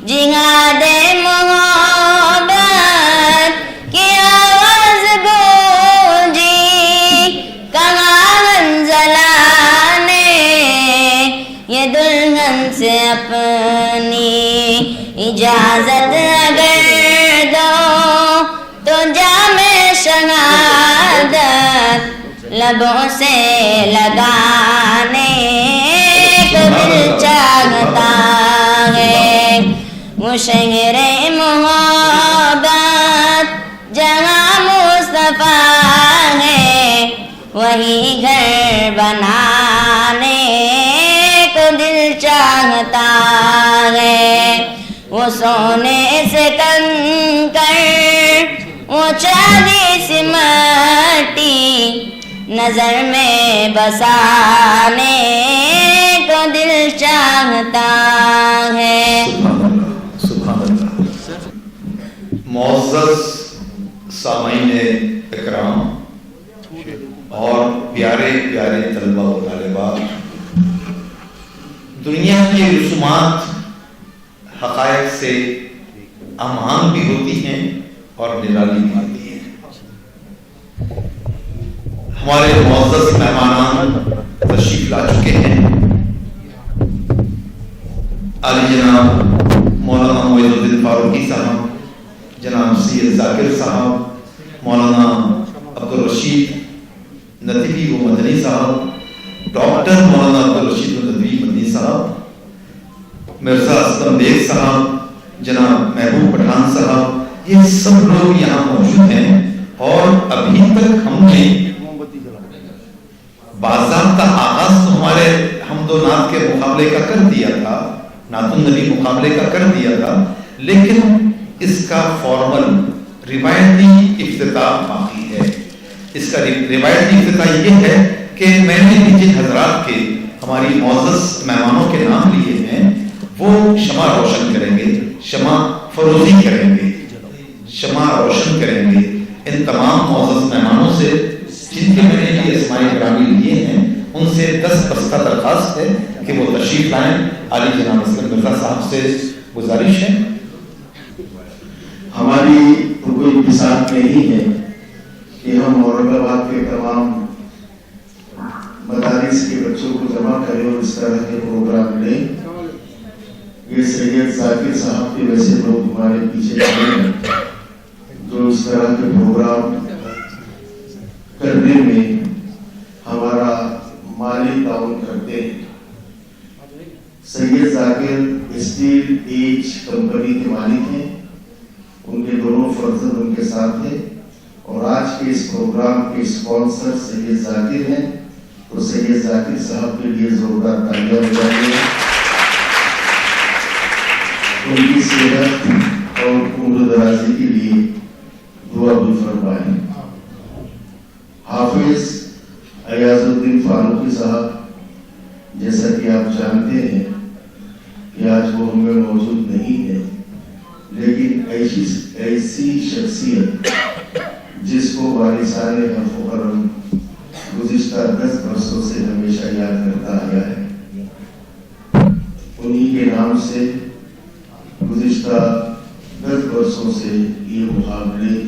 جہاد محبت کی آواز گونجی کہاں منزلہ نے یہ دلہن سے اپنی اجازت اگر دو تو جام شہادت لبوں سے لگانے کو دل چاہتا ہے وہ شہر محبت جہاں مصطفیٰ ہے وہی گھر بنانے کو دل چاہتا ہے وہ سونے سے کنکر وہ چاندی سے مٹی نظر میں بسانے کو دل چاہتا ہے. سبحان اللہ. معزز سامعین اکرام اور پیارے پیارے طلبہ و طالبات، دنیا کی رسومات حقائق سے امان بھی ہوتی ہیں اور نرالی بھی ہوتی ہیں. ہمارے معزز مہمانان تشریف لا چکے ہیں. علی جناب مولانا معید الدین فاروقی صاحب، جناب سید ذاکر صاحب، مولانا عبدالرشید ندوی و مدنی صاحب، ڈاکٹر مولانا عبدالرشید ندوی مدنی صاحب، مرزا اسلم بیگ صاحب، جناب محبوب پٹھان صاحب، یہ سب لوگ یہاں موجود ہیں. اور ابھی تک ہم نے باضابطہ آغاز تو ہمارے حمد و نعت کے مقابلے کا کر دیا تھا، نعت النبی مقابلے کا کر دیا تھا، لیکن اس کا فارمل روایتی افتتاح باقی ہے. اس کا روایتی افتتاح یہ ہے کہ میں نے جن حضرات کے ہماری معزز مہمانوں کے نام لیے ہیں وہ شمع روشن کریں گے، شمع فروزی کریں گے، شمع روشن کریں گے. ان تمام معزز مہمانوں سے جن کے میں نے یہ اسماء گرامی لیے ہیں ان سے 10 بستہ درخواست ہے کہ وہ تشریف لائیں. علی جناب اسلم مرزا صاحب سے گزارش ہے. ہماری تو کوئی اتفاق نہیں ہے کہ ہم اورنگ آباد کے تمام مدارس کے بچوں کو جمع کریں اور اس طرح کے پروگرام لیں. یہ سید ذاکر صاحب کے ویسے لوگ ہمارے پیچھے کھڑے ہیں جو اس طرح کے پروگرام کرنے میں ہمارا مالی تعاون کرتے ہیں. سید ذاکر اسٹیل ایج کمپنی کے مالک ہیں. ان کے دونوں فرزند ان کے ساتھ ہیں اور آج کے اس پروگرام کے اسپانسر سید ذاکر ہیں. تو سید ذاکر صاحب کے لیے زوردار تالیاں بجائیے. ان کی صحت اور عمر درازی کے لیے دعا بھی فرمائیں. حافظ ایاز الدین فاروقی صاحب جیسا کہ آپ جانتے ہیں کہ آج وہ ہم میں موجود نہیں ہے، لیکن ایسی شخصیت جس کو وارثان حرف و قلم گزشتہ 10 برسوں سے ہمیشہ یاد کرتا آیا ہے. انہی کے نام سے گزشتہ 10 برسوں سے یہ مقابلے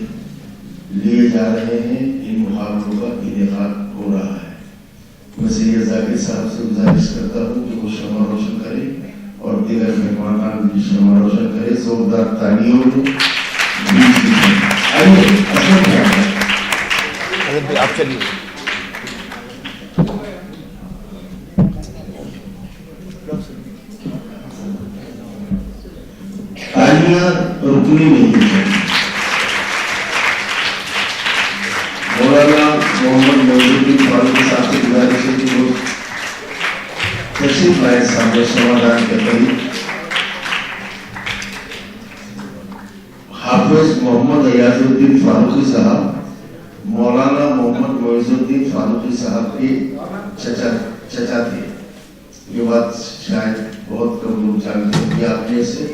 لیے جا رہے ہیں. ان مقابلوں کا انعقاد ہو رہا ہے. میں سید ذاکر صاحب سے گزارش کرتا ہوں کہ وہ شمع روشن کرے اور دیگر مہمانان بھی شمع روشن کرے. زوردار تالیوں میں آپ چلیے. تالیاں رکنی نہیں ہیں. مولانا محمد معید الدین فاروقی صاحب سے گزارش ہے کہ وہ تشریف لائے سامنے سمادان کے قریب. حافظ محمد ایاز الدین فاروقی صاحب مولانا محمد معید الدین فاروقی صاحب کے چچا تھے. یہ بات شاید بہت کم لوگ جانتے ہیں کہ آپ نے سے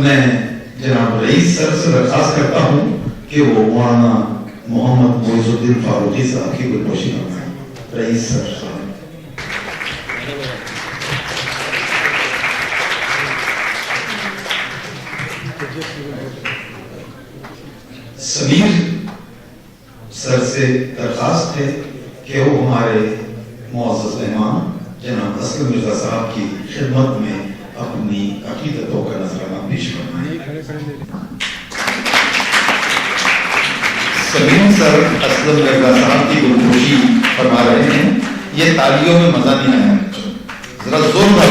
میں جناب رئیس سر سے درخواست کرتا ہوں کہ وہ مولانا محمد معیز الدین فاروقی صاحب کی گلگوشی فرمائیں. رئیس سر صاحب. سمیر سر سے درخواست ہے کہ وہ ہمارے معزز مہمان جناب اسلم مرزا صاحب کی خدمت میں اپنی عقیدتوں کا نذرانہ پیش فرمائیں. سمیر سر اسلم مرزا صاحب کی گلگوشی فرما رہے ہیں. یہ تالیوں میں مزہ نہیں آیا, ذرا زور کا.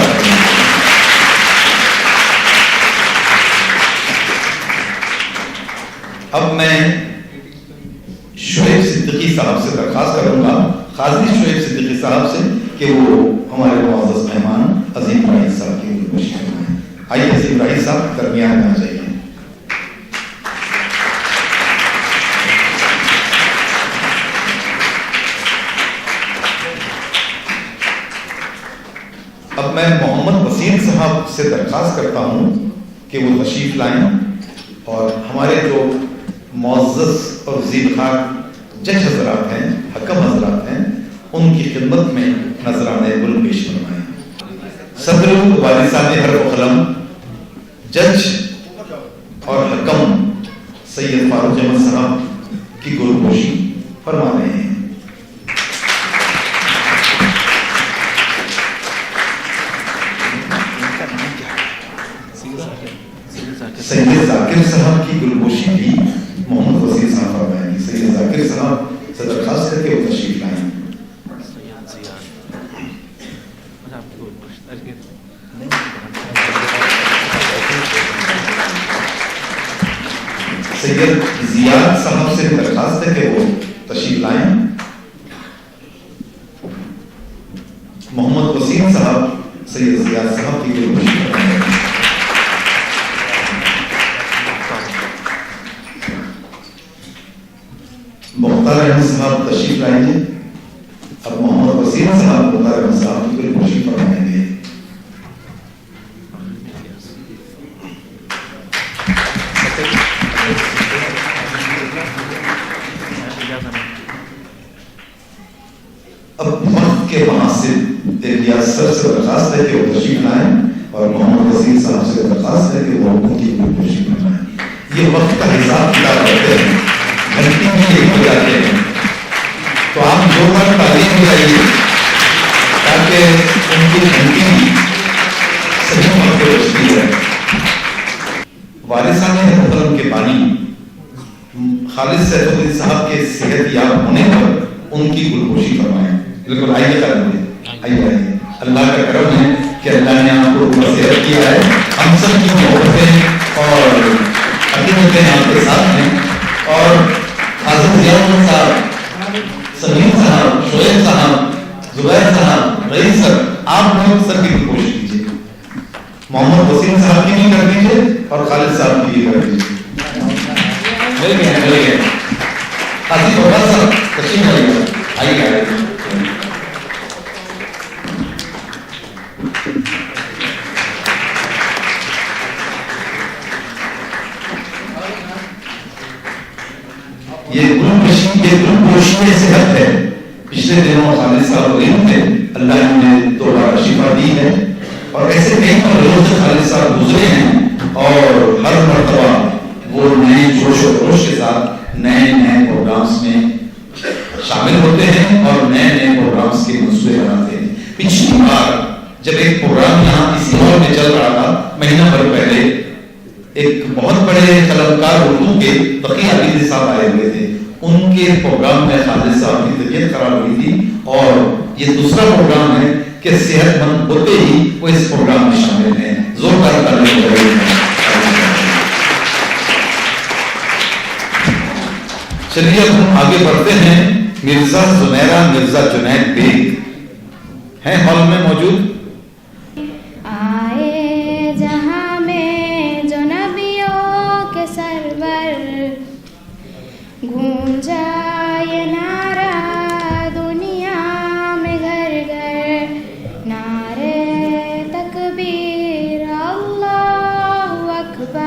اب میں شعیب صدیقی صاحب سے درخواست کروں گا, قاضی شعیب صدیقی صاحب سے, کہ وہ ہمارے معزز مہمان عظیم ابراہیم صاحب کی گلگوشی فرمائیں. آئیے عظیم ابراہیم صاحب درمیان میں آ جائیے. اب میں محمد وسیم صاحب سے درخواست کرتا ہوں کہ وہ تشریف لائیں اور ہمارے جو معزز اور وزیر خان جج حضرات ہیں, حکم حضرات ہیں, ان کی خدمت میں نذرانہ گل پیش فرمائیں. صدر والد صاحب حرف و قلم, جج اور حکم سید فاروق احمد صاحب کی گلگوشی فرما رہے ہیں. سید ذاکر صاحب کی گلگوشی بھی محمد وسیم صاحب فرمائیں گے. سید ذاکر صاحب سے درخواست کر کے وہ تشریف لائیں. سید زیاد صاحب سے درخواست ہے کہ وہ تشریف لائیں. محمد وسیم صاحب سید زیاد صاحب کی گلگوشی فرمائیں گے. مختار احمد صاحب تشریف لائیں گے. اب محمد وسیم صاحب مختار احمد صاحب کی گلگوشی فرمائیں گے. اب وقت کے مناسب الیاس سر سے درخواست ہے کہ وہ تشریف لائیں اور محمد وسیم صاحب سے درخواست ہے کہ وہ ان کی گلگوشی فرمائیں. یہ وقت کا حساب کتاب کرتے ہیں, گھنٹی میں ایک ہو جاتے ہیں, تو آپ دو بار تعلیم دلائیے تاکہ ان کی گھنٹی صحیح وقت پہ بجتی ہے. وارثان محترم کے بانی خالد سیف الدین صاحب کے صحت یاب ہونے پر ان کی گلگوشی فرمائیں. بالکل آئیے کریں گے, آئیے آئیے. اللہ کا کرم ہے کہ اللہ نے آپ کو صحت کیا ہے. ہم سب کی محبتیں اور عقیدتیں آپ کے ساتھ ہیں. اور حاضر ضیاء صاحب, سلیم صاحب, شعیب صاحب, زبیر صاحب, رئیس سر, آپ لوگ سب کی کوشش کیجیے. محمد وسیم صاحب کی بھی کر دیجیے اور خالد صاحب کی بھی کر دیجیے. مل گئے. حاضر بابا صاحب تشریف لائیے, آئیے. یہ گلگوشی صحت ہے. پچھلے دنوں خالد صاحب غریب تھے, اللہ نے دوبارہ شفا دی ہے. اور ایسے کئی روز خالد صاحب گزرے ہیں اور ہر مرتبہ وہ نئے جوش و خروش کے ساتھ نئے پروگرامز میں شامل ہوتے ہیں اور نئے پروگرامز کے منصوبے بناتے ہیں. پچھلی بار جب ایک پروگرام یہاں اس دور میں چل رہا تھا, مہینہ بھر پہلے ایک بہت بڑے قلمکار اردو کے تقی عابدی صاحب آئے ہوئے تھے. ان کے پروگرام میں خالد صاحب کی طبیعت خراب ہوئی تھی اور یہ دوسرا پروگرام ہے کہ صحت مند ہوتے ہی وہ اس پروگرام میں شامل ہیں. زوردار تعلیم ہو رہی ہے. چلیے اب ہم آگے بڑھتے ہیں. مرزا زمیرہ مرزا جنید بیگ ہیں ہال میں موجود. آئے جہاں میں جو نبیوں کے سرور, گونجا یہ نعرہ دنیا میں گھر گھر, نعرے تکبیر اللہ اکبر,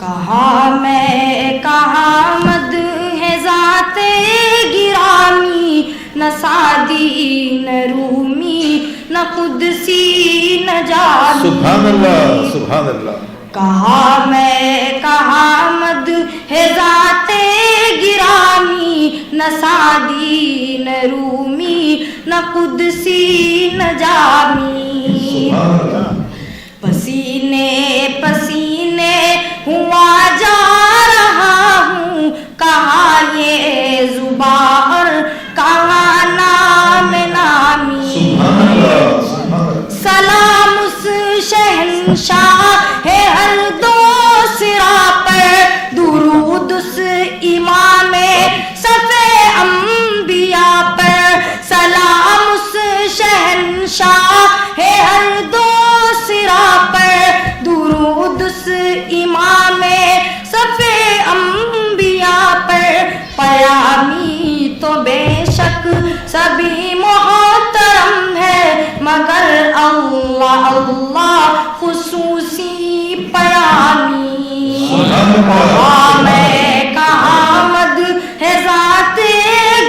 کہا میں کہا مد ہے ذات گرامی، نہ سعدی نہ رومی نہ قدسی نہ جامی. سبحان اللہ سبحان اللہ. کہا میں کہا مد ہے ذات گرامی، نہ سعدی نہ رومی نہ قدسی نہ جامی. پسینے پسینے ہوا جا رہا ہوں، کہاں یہ زباں اور کہاں نام نامی. سلام اس شہنشاہ ہے ہر دو سرا پر، درود اس امام صفِ انبیاء پر. سلام اس شہنشاہ ہے ہر دو سرا پر، درود اس امام صفِ انبیاء پر. پیامی تو بے شک سبھی محترم ہے، مگر اللہ اللہ خصوصی پیامی. کہا میں کہا مد ہے ذات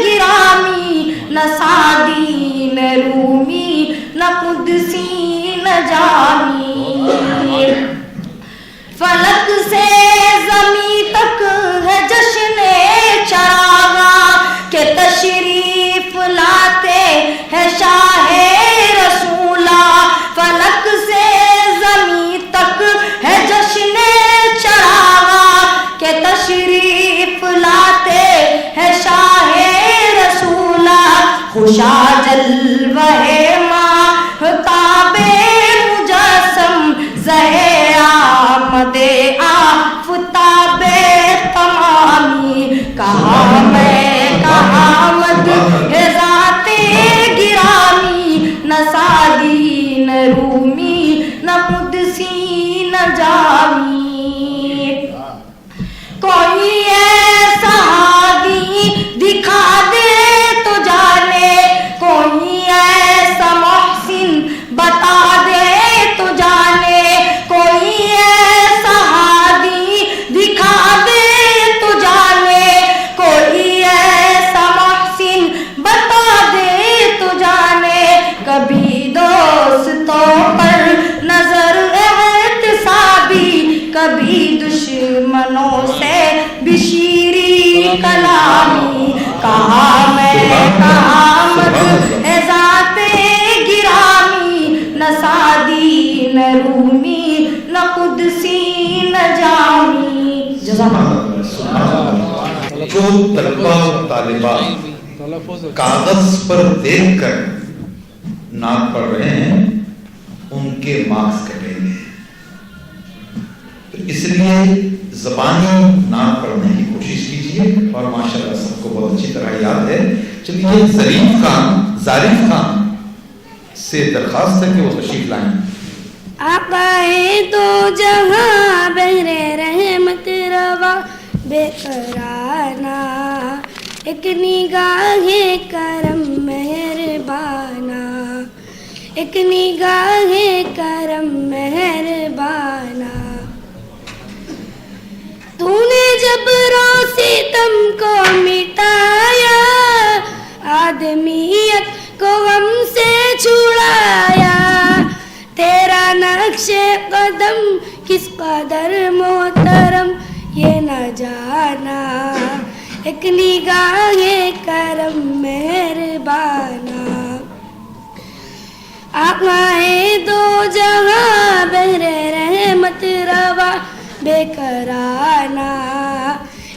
گرامی، نہ سعدی نہ رومی نہ قدسی نہ جامی. فلک سے زمین تک ہے جشن چراغاں، کہ تشریف لاتے ہے شاہ رسولہ. فلک سے زمین تک ہے جشن چراغاں، کہ تشریف لاتے ہے شاہ رسولہ. خوشا جلوہ ماہتاب مجسم، زہے آمد آفتاب تمامی. کہا میں کہا مد ہے ذات گرامی، نہ سعدی نہ رومی نہ قدسی نہ جامی. کوئی ایسا ہادی دکھا دے تو جانے، کوئی ایسا محسن بتا دے تو جانے. کوئی ایسا ہادی دکھا دے تو جانے، کوئی ایسا محسن بتا دے تو جانے. کبھی دوستوں پر نظر احتسابی، کبھی دشمنوں سے بشیری کلامی. کہا میں کہا مد ہے ذات گرامی، نہ سعدی نہ رومی نہ قدسی نہ جامی. جزاک اللہ. جو طلبہ و طالبات کاغذ پر دیکھ کر نعت پڑھ رہے ہیں ان کے مارکس کٹیں گے، تو اس لیے زبانی نعت پڑھنے کی کوشش کیجیے. اور ماشاءاللہ سب کو بہت اچھی طرح یاد ہے. چلیے ظریف خان ظریف خان سے درخواست ہے کہ وہ تشریف لائیں. آقائے دو جہاں بہرے رحمت روا بے قرانہ، ایک نگاہ کرم مہربانہ، ایک نگاہ کرم مہربانہ. تو نے جب روسی تم کو مٹایا، آدمیت کو غم سے چھڑایا. تیرا نقش قدم کس قدر محترم یہ نہ جانا، ایک نگاہ کرم مہربانہ. آقائے دو جہاں بہرے رحمت روا بے قرانہ،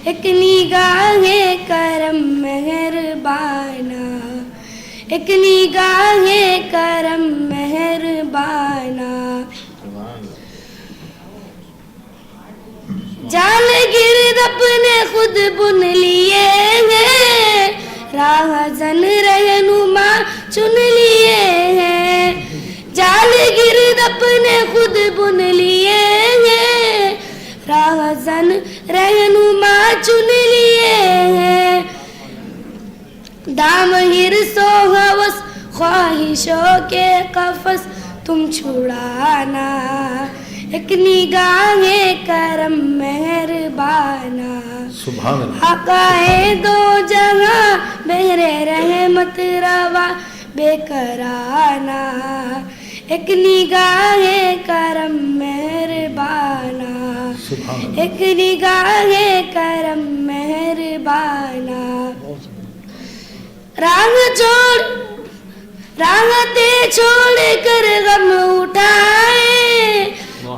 ایک نگاہ کرم مہربانہ، ایک نگاہ کرم مہربانہ. جال گرد اپنے خود بن لیے ہیں، راہ زن رہنما چن لیے ہیں. جال گرد اپنے خود بن لیے ہیں، راہ زن رہنما چن لیے ہیں. دام ہرس و ہوس خواہشوں کے قفس تم چھڑانا، ایک نگاہ کرم مہربانا سبحان اللہ آقائے دو جہاں بہرے رحمت روا بے کرانا ایک نگاہ کرم مہربانا سبحان اللہ ایک نگاہ کرم مہربانا راحتے چھوڑ کر غم اٹھائے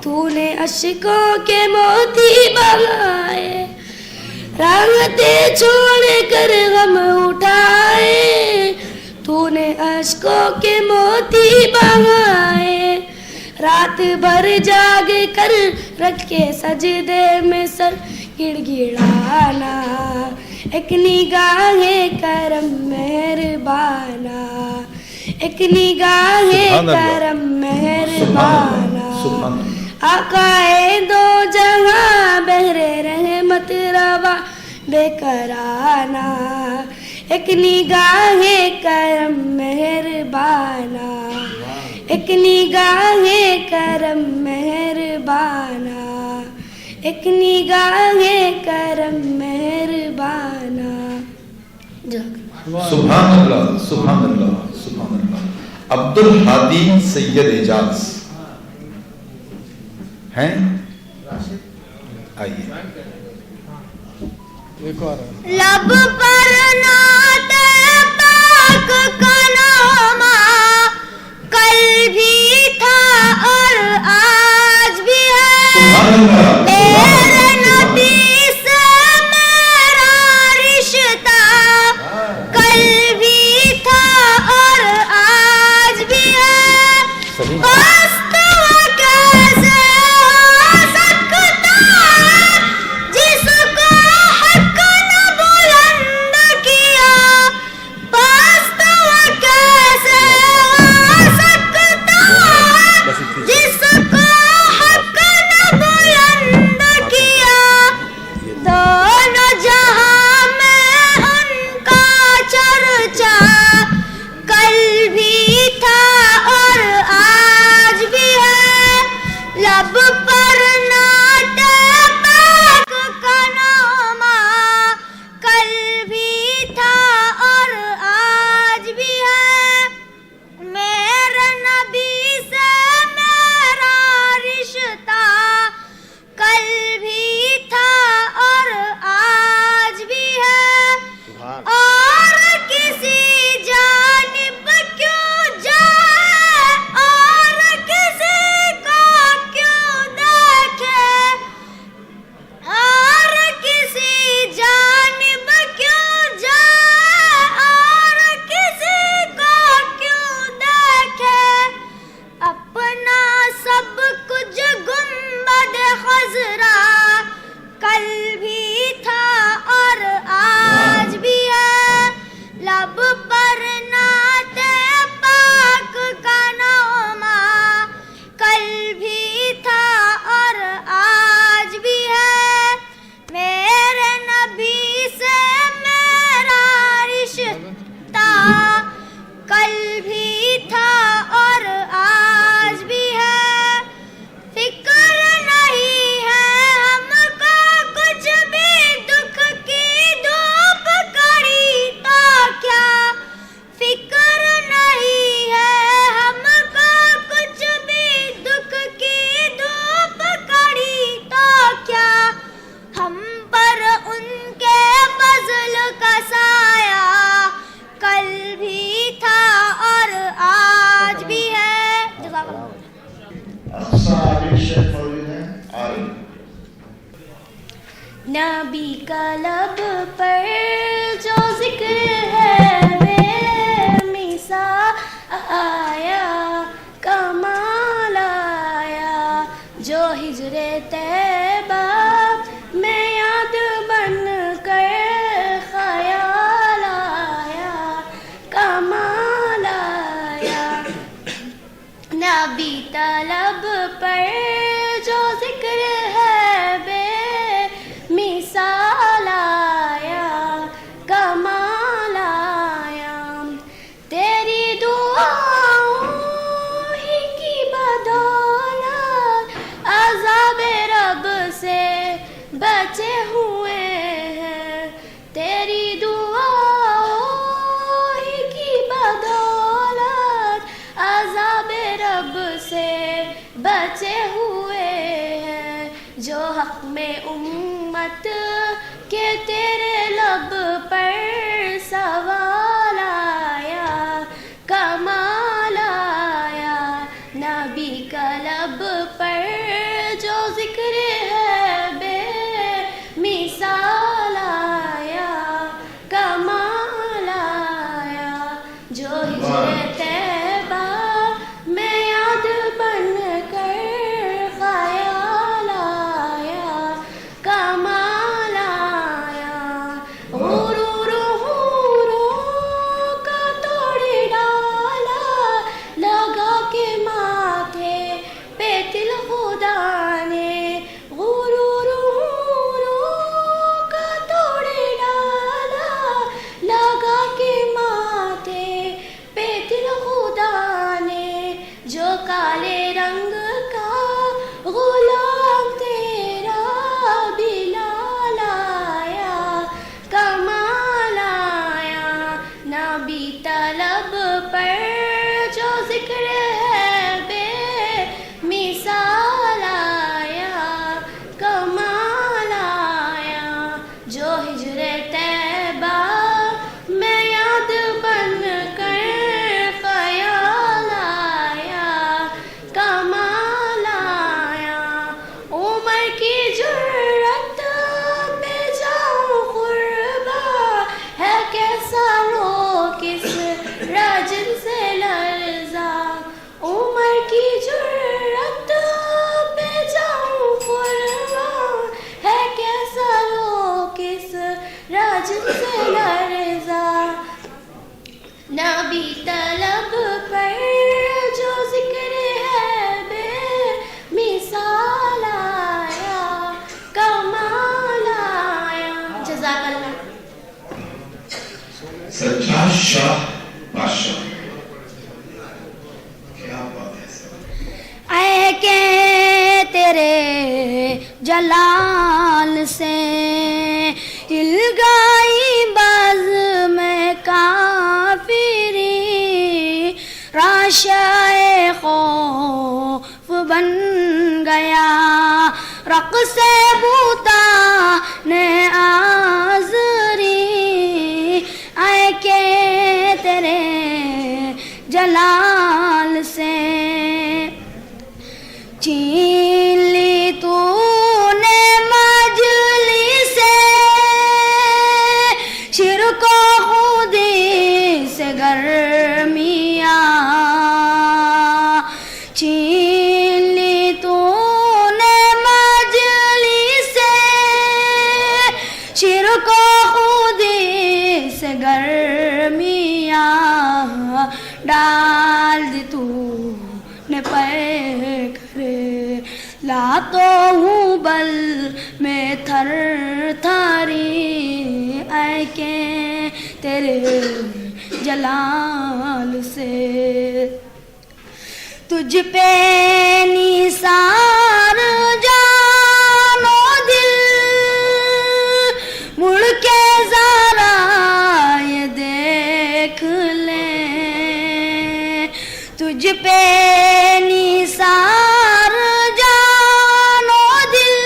تو نے اشکوں کے موتی بہائے راحتے چھوڑ کر غم اٹھائے تو نے اشکوں کے موتی بہائے رات بھر جاگ کر رکھے سجدے میں سر گڑ گڑانا ایک نگاہ کرم مہربانا ایک نگاہ کرم مہربانا آقائے دو جہاں بہرے رحمت روا بے کرانا ایک نگاہ کرم مہربانا ایک نگاہ کرم مہربانا ایک نگاہ کرم مہربانا سبحان اللہ سبحان اللہ سبحان اللہ عبد الحادی سید اعجاز ہیں آئیے لب پر نعت پاک کا نام کل بھی تھا اور آج بھی ہے میرے نبی سے میرا رشتہ کل بھی تھا اور آج بھی ہے پست کیسے ہو سکتا ہے جس کو حق نہ بلند کیا پست کیسے ہو سکتا ہے جس کو حق نہ بلند کیا دونوں جہاں میں ان کا چرچا کل بھی تھا اور آج بھی ہے لب پر نعت پاک کا نام کل بھی تھا اور آج بھی ہے میرے نبی سے میرا رشتہ کل بھی تھا اور آج بھی ہے اور کسی جانب کیوں جائے اور کسی کو کیوں دیکھے اور کسی جانب کیوں جائے اور کسی کو کیوں دیکھے اپنا سب کچھ گنبد خضرا کل بھی تھا اور آج بھی ہے لب پر نعت پاک کا نام کل بھی تھا اور آج بھی ہے میرے نبی سے میرا رشتہ کل بھی تھا اور آج بھی ہے فکر نہیں ہے ہم کو کچھ بھی دکھ کی دھوپ کڑی تو کیا فکر نہیں ہے ہم کو کچھ بھی دکھ کی دھوپ کڑی تو کیا ہم پر ان کے فضل کا سایہ کل بھی تھا اور آج بھی ہے جزاک اللہ اقصا عالم شیخ فروغ ہے عالم نبی کا لب پر جو ذکر ہے بے مثال آیا کمال آیا جو ہجر طیبہ میں یاد بن کر خیال آیا کمال آیا نبی طلب پر جو ذکر ہے بے مثال آیا کمال آیا بچے ہوئے ہیں تیری دعاؤں ہی کی بدولت عذاب رب سے بچے ہوئے ہیں جو حق میں امت کے تیرے لب پر سوال آیا کمال آیا نبی کا لب پر جو ذکر ہے بے مثال آیا کمال آیا جو ہجر طیبہ میں یاد بن کر خیال آیا کمال آیا غرور کا توڑ ڈالا لگا کے ماتھے پہ دل خدا نے غرور کا توڑ ڈالا لگا کے ماتھے پہ دل خدا نے جو کالے رنگ کا غلام تیرا بلال آیا کمال آیا نبی طلب پر جو ذکر ہے بے مثال آیا کمال آیا جو ہجر طیبہ میں یاد بن کر خیال آیا کمال آیا عمر کی جرت میں جاؤں قربا ہے کیسا رو کس رجل سے لرزا عمر کی جرت میں جاؤں قربا ہے کیسا رو کس رجل سے لرزا نبی طلب پر جو ذکر ہے بے مثال آیا کمال آیا جزاک اللہ سچا شاہ بادشاہ کیا بات ہے سر اے کہ تیرے جلال سے ہل گئی باز میں کافری راشائے خوف بن گیا رقص بوتا نے آزری اے کہ تیرے جلال سے چھین لی تو نے مجلس سے شرک و خودی سے گرمیا چھین لی تو نے مجلس سے شرک و خودی سے گرمیا ڈال دی تو نے پر کرے لا تو ہوں بل میں تھر تھاری اے کہ تیرے جلال سے تجھ پہ نثار جان و دل مڑ کے ذرا یہ دیکھ لیں تجھ پہ نثار جان و دل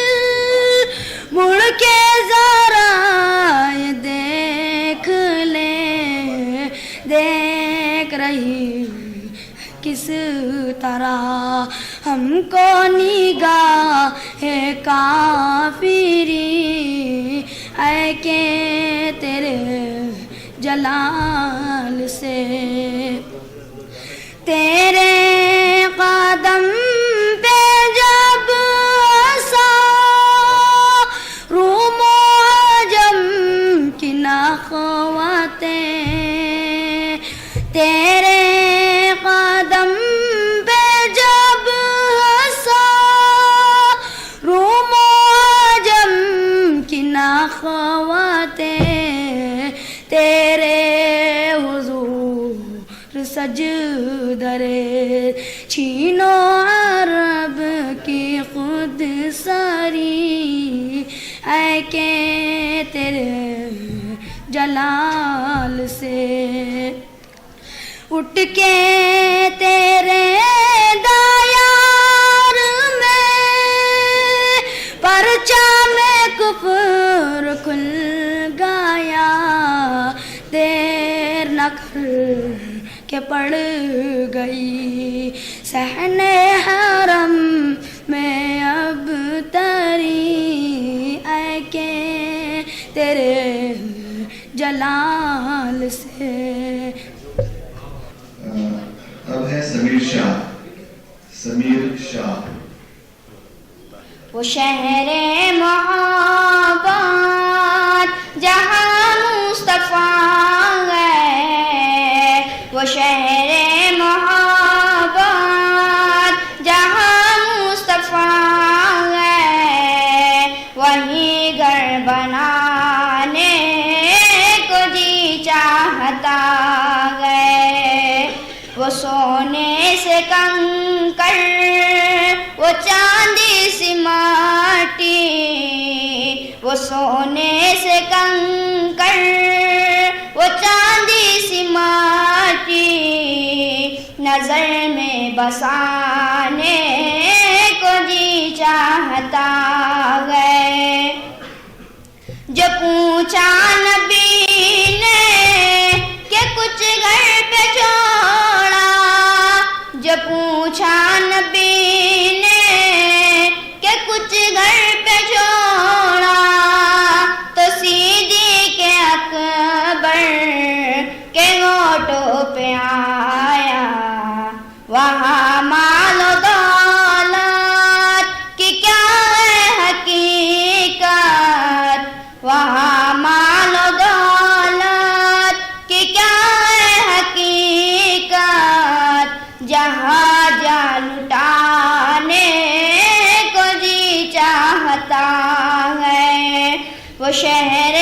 مڑ کے ذرا یہ دیکھ لیں دیکھ رہی کس طرح ہم کو نگاہ ہے کافری اے کہ تیرے جلال سے تیرے قدم پہ جب آسا روم و عجم کی نخوتیں تیرے قدم پہ جب آسا روم و عجم کی نخوتیں تیرے حضور سجدرے چھینو عرب کی خود ساری ہے کہ تیرے جلال سے اٹھ کے تیرے دایار میں پرچام کفر کھل گیا دیر نہ کر کہ پڑ گئی صحن حرم میں اب تری اے کہ تیرے جلال سے. اب ہے سمیر شاہ. وہ شہر محبت جہاں مصطفیٰ گئے وہ شہر محبت جہاں مصطفیٰ گئے وہیں گھر بنانے کو جی چاہتا گئے وہ سونے سے کنکر وہ چاندی سی ماٹی وہ سونے سے کنکر وہ چاندی سی ماٹی نظر میں بسانے کو جی چاہتا گئے. جو پوچھا نبی نے کہ کچھ گھر پہ چھوڑا جو پوچھا نبی نے کہ کچھ گھر پہ چھوڑا تو صدیق اکبر کے گھوٹوں پہ آیا وہاں مال و دولت کی کیا ہے حقیقت وہاں مال و دولت کی کیا ہے حقیقت جہاں جا لٹانے کو جی چاہتا ہے وہ شہر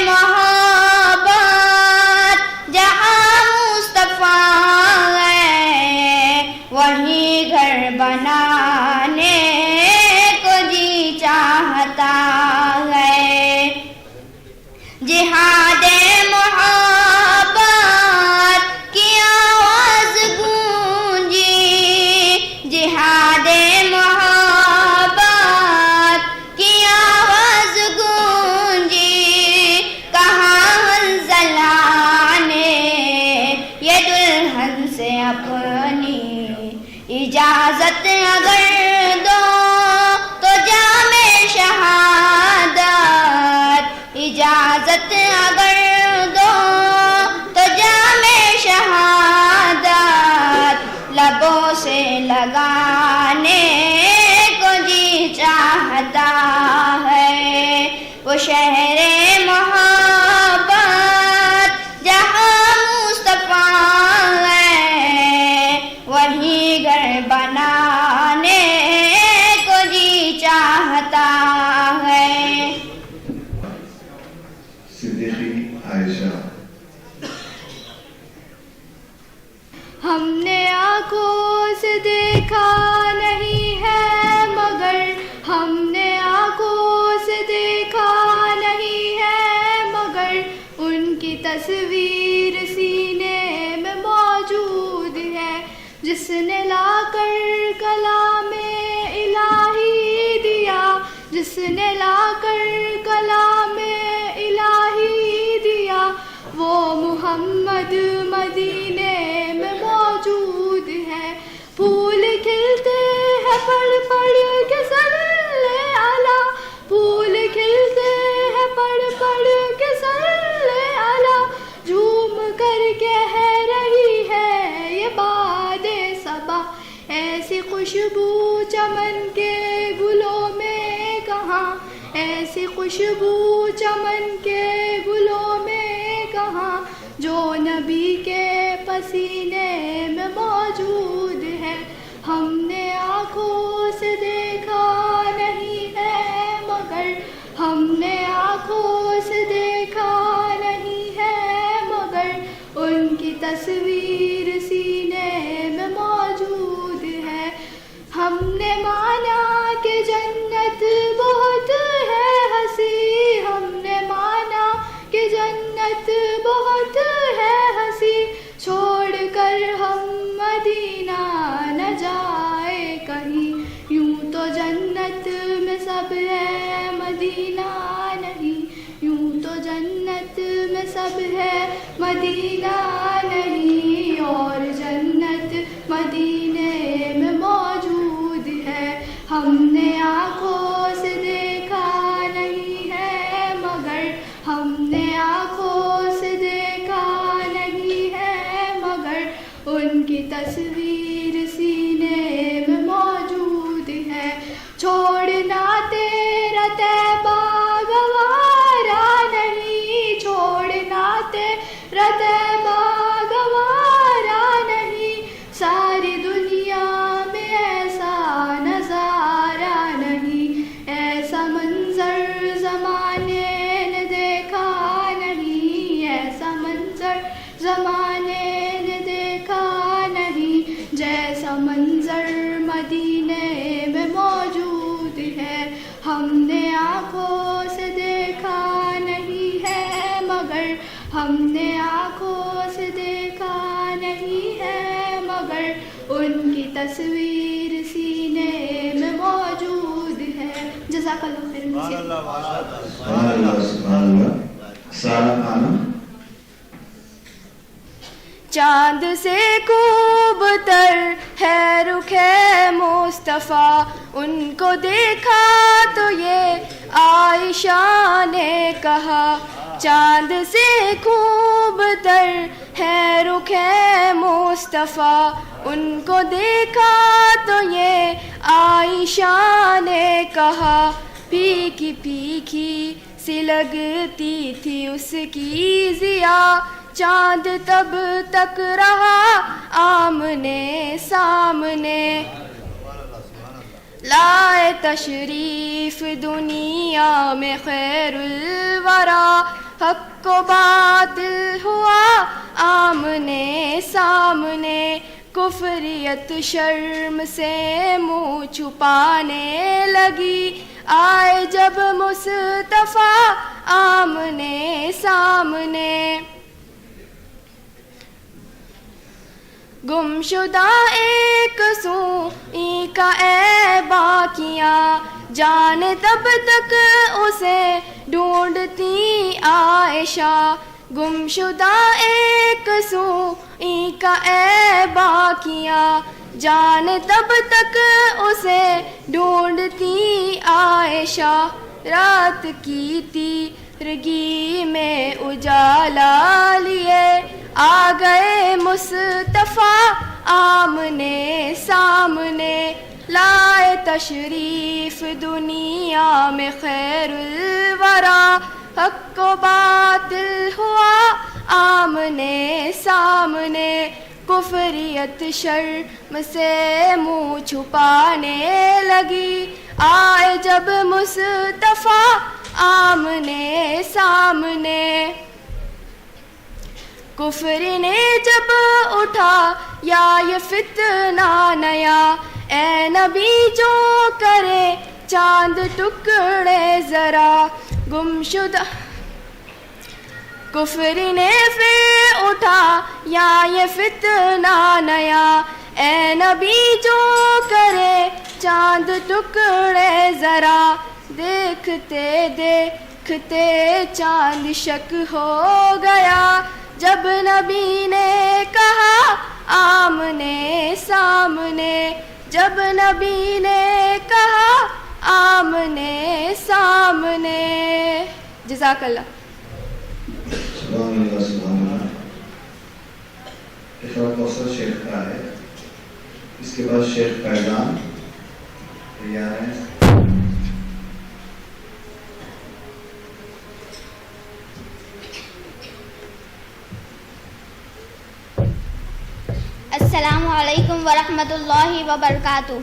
محبت جہاں مصطفیٰ ہے وہیں گھر بنانے کو جی چاہتا ہے. جہاد محبت کی آواز گونجی جہاد محبت کی آواز گونجی کہاں حنظلہ نے یہ دلہن سے اپنی اجازت اگر دو تو جام شہادت اجازت اگر دو تو جام شہادت لبوں سے لگانے کو جی چاہتا ہے وہ شہر محبت جہاں مصطفیٰ ہے وہیں گھر بنانے کو جی چاہتا ہے. صدیقی عائشہ. ہم نے آنکھوں سے دیکھا نہیں ہے مگر ہم نے آنکھوں سے دیکھا نہیں ہے مگر ان کی تصویر سینے میں موجود ہے جس نے لا کر کلام الہی دیا جس نے لا کر کلام الہی دیا وہ محمد مدینے میں موجود ہے. پھول کھلتے ہیں پڑھ پڑھ کے صلی علی پھول کھلتے ہیں پڑھ پڑھ کے صلی علی جھوم کر کہہ رہی ہے یہ باد صبا ایسی خوشبو چمن کے گلوں میں کہاں ایسی خوشبو چمن کے گلوں میں کہاں جو نبی کے پسینے میں موجود ہے. ہم نے آنکھوں سے دیکھا نہیں ہے مگر ہم نے آنکھوں سے دیکھا نہیں ہے مگر ان کی تصویر سینے میں موجود ہے. ہم نے مانا کہ جنت بہت ہے حسین جنت بہت ہے ہنسی چھوڑ کر ہم مدینہ نہ جائے کہیں یوں تو جنت میں سب ہے مدینہ نہیں یوں تو جنت میں سب ہے مدینہ نہیں اور جنت مدینے میں موجود ہے ہم نے آنکھوں سے دیکھا نہیں ہے مگر ہم نے آنکھوں سے دیکھا نہیں ہے مگر ان کی تصویر سینے میں موجود ہے چھوڑنا تیرا طیبہ گوارا نہیں چھوڑنا تیرا طیبہ گوارا نہیں ساری دنیا میں ایسا نظارہ نہیں ایسا منظر زمانے نے دیکھا نہیں ایسا منظر زمانے نے دیکھا نہیں جیسا منظر مدینے میں موجود ہے ہم نے آنکھوں سے دیکھا نہیں ہے مگر ہم نے آنکھوں سے دیکھا نہیں ہے مگر ان کی تصویر سینے میں موجود ہے جزاک اللہ خیر سبحان اللہ سبحان اللہ سارا کھانا چاند سے خوب تر ہے رخ مصطفیٰ ان کو دیکھا تو یہ عائشہ نے کہا چاند سے خوب تر ہے رخ مصطفیٰ ان کو دیکھا تو یہ عائشہ نے کہا پھیکی پھیکی سی لگتی تھی اس کی ضیا چاند تب تک رہا آمنے سامنے لائے تشریف دنیا میں خیر الورا حق و باطل ہوا آمنے سامنے کفریت شرم سے منہ چھپانے لگی آئے جب مصطفیٰ آمنے سامنے گم شدہ ایک سوئی کا اے باقیاں جان تب تک اسے ڈھونڈتی عائشہ گم شدہ ایک سوئی کا اے باقیاں جان تب تک اسے ڈھونڈتی عائشہ رات کی تیرگی میں اجالا لیے آ گئے مصطفیٰ آمنے سامنے لائے تشریف دنیا میں خیر الورا حق و باطل ہوا آمنے سامنے کفریت شرم سے منہ چھپانے لگی آئے جب مصطفیٰ آمنے سامنے کفر نے جب اٹھا یا یہ فتنہ نیا اے نبی جو کرے چاند ٹکڑے ذرا گم شدہ کفر نے پھر اٹھا یا یہ فتنہ نیا اے نبی جو کرے چاند ٹکڑے ذرا دیکھتے دیکھتے چاند شک ہو گیا جب نبی نے کہا آمنے سامنے جب نبی نے کہا آمنے سامنے جزاک اللہ سبحان اللہ سبحان اللہ اقرا کوثر شیخ کا ہے اس کے بعد شیخ فیضان تیار ہیں السلام علیکم ورحمۃ اللہ وبرکاتہ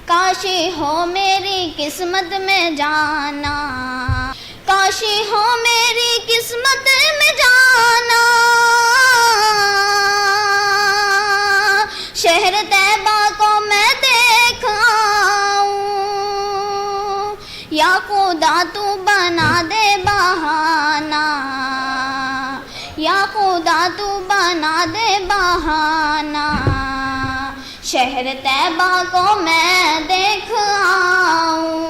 کاشی ہو میری قسمت میں جانا کاشی ہو میری قسمت میں جانا شہر طیبہ کو میں دیکھاؤں یا خدا تو بنا دے بہانہ، یا خدا تو بنا دے بہانہ، شہر طیبہ کو میں دیکھ آؤں،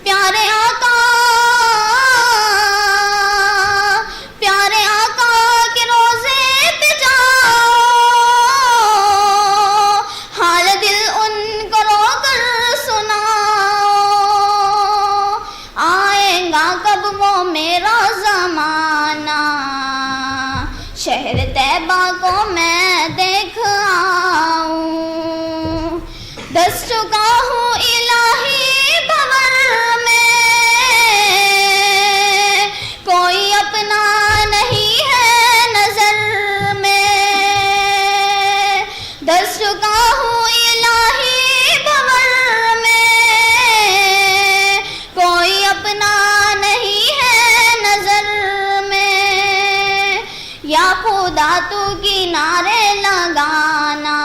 پیارے آقا کے روزے پہ جاؤ، حال دل ان کو رو کر سناؤ، آئے گا کب وہ میرا زمانہ، شہر طیبہ کو میں دیکھ آؤں، دس چکا ہوں الہی بھور میں، کوئی اپنا نہیں ہے نظر میں، دس چکا ہوں الہی بھور میں، کوئی اپنا نہیں ہے نظر میں، یا خدا تو کنارے لگانا،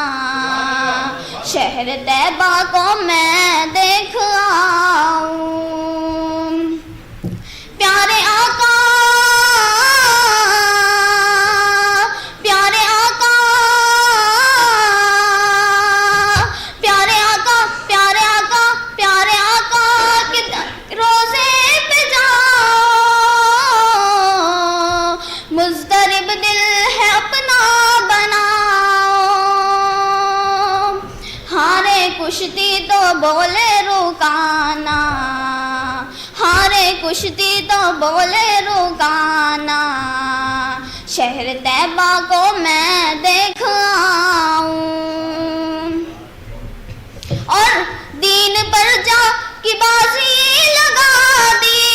شہر طیبہ کو میں دیکھ آؤں، پیارے آقا پیارے آقا پیارے آقا پیارے آقا پیارے آقا کے روزے پہ جاؤ، مضطرب دل ہے اپنا بناؤ، ہارے کشتی تو بولے رکانا، ہارے کشتی تو بولے رکانا، شہر طیبہ کو میں دیکھ آؤں، اور دین پر جا کی بازی لگا دی،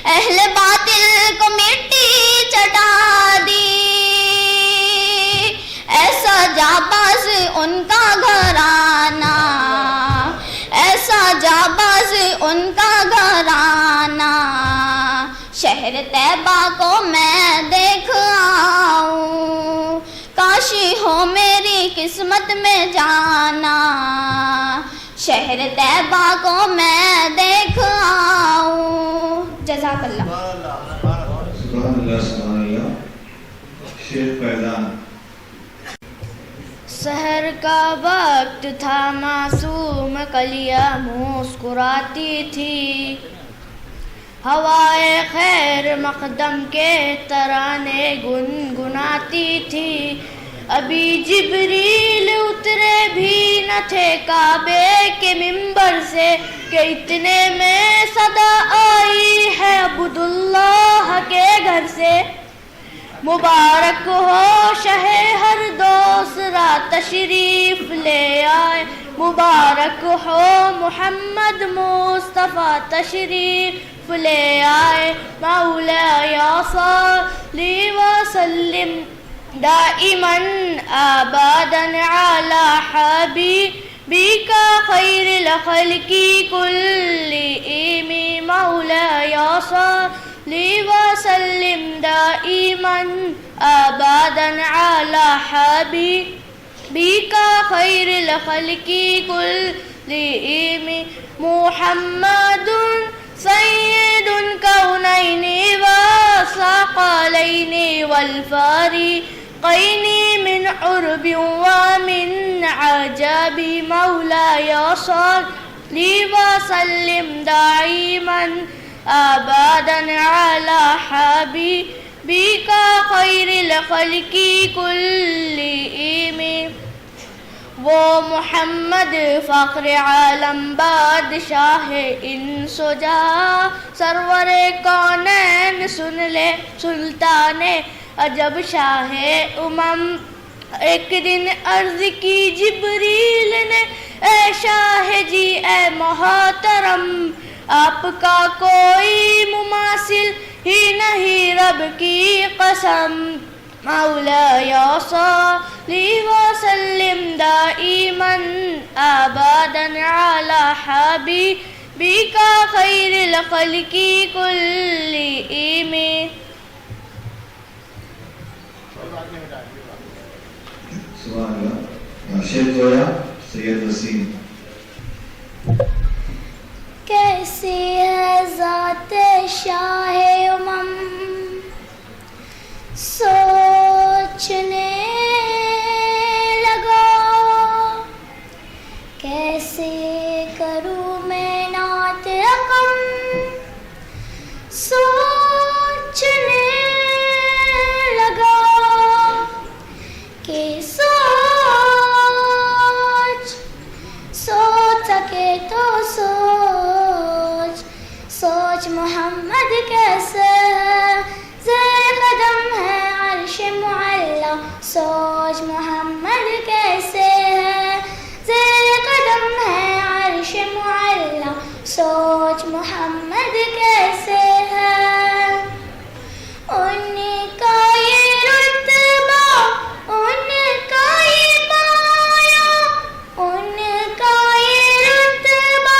اہل باطل کو مٹی چٹا دی، ایسا جاباز ان کا گھرانہ، ایسا جاباز ان کا گھرانہ، شہر طیبہ کو میں دیکھ آؤں، کاشی ہو میری قسمت میں جانا، شہر طیبہ کو میں دیکھ آؤں، جزاک اللہ۔ سبحان اللہ سبحان اللہ۔ شیخ فیضان۔ سحر کا وقت تھا، معصوم کلیاں مسکراتی تھی، ہوائے خیر مقدم کے ترانے گنگناتی تھی، ابھی جبریل اترے بھی نہ تھے کعبے کے منبر سے کہ اتنے میں صدا آئی ہے عبداللہ کے گھر سے، مبارک ہو شہ ہر دوسرا تشریف لے آئے، مبارک ہو محمد مصطفیٰ تشریف لے آئے، مولاي صلی وسلم دائما ابدا على حبيبك خير الخلق كلهم، مولاي صلی وسلم دائما ابدا على حبيبك خير الخلق كلهم، محمد سید الکونین والثقلین والفریقین من عرب ومن عجب، مولاي صلی وسلم دائما ابدا على حبيبك خير الخلق كلهم، وہ محمد فخر عالم بادشاہ انس و جہاں، سرور کونین سن لے سلطان عجب شاہ امم، ایک دن عرض کی جبریل نے اے شاہ جی اے محترم، آپ کا کوئی مماثل ہی نہیں رب کی قسم، مولاي صلی وسلم دائما ابدا على حبيبك خير الخلق كلهم۔ سبحان اللہ۔ شیخ جویا سید وسیم۔ کیسی ہے ذات شاہ امم سوچنے لگا کیسے کروں میں نعت رقم سوچنے لگا کہ سوچ سکے تو سوچ محمد کیسے ہے زیر قدم ہے عرش معلا سوچ محمد کیسے ہے زیر قدم ہے عرش معلا سوچ محمد کیسے ہے ان کا یہ رتبہ ان کا یہ پایا ان کا یہ رتبہ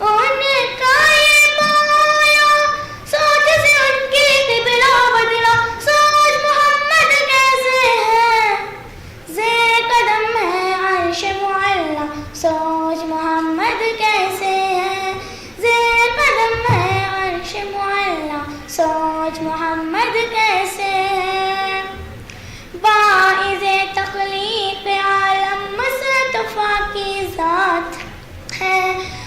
ان کا یہ پایا سوچ سے ان کی قبلہ بدلا سوچ محمد کیسے ہے زیر قدم ہے عرش معلا سوچ محمد کیسے ہے زیر قدم ہے عرش معلا سوچ محمد کیسے ہے باعث تخلیق عالم مصطفیٰ کی ذات ہے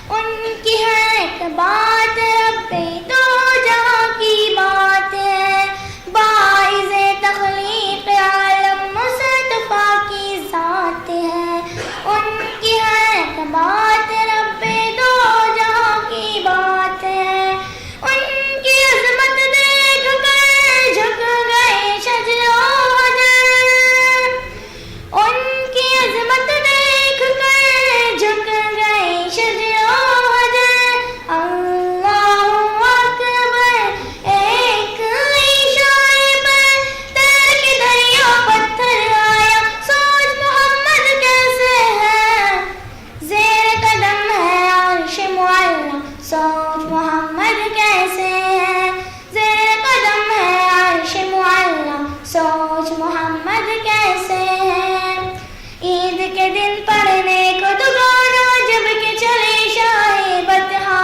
ان کی ہے ایک بات رب دو جہاں کی بات ہے باعث تخلیق عالم مصطفیٰ کی ذات ہے ان کی ہے ایک بات رب دو جہاں کی بات ہے ان کی عظمت دیکھ کر جھک گئے شجر و حجر ان کی عظمت دیکھ کر جھک گئے شجر و حجر اللہ اکبر ایک اشارے پر تیر کے دریا پتھر آیا سوچ محمد کیسے ہے زیر قدم ہے عرش معلا سوچ محمد کیسے ہے زیر قدم ہے عرش معلا سوچ محمد کیسے ہے عید کے دن پڑھنے کو دوبارہ جب کہ چلے شاہ بطحا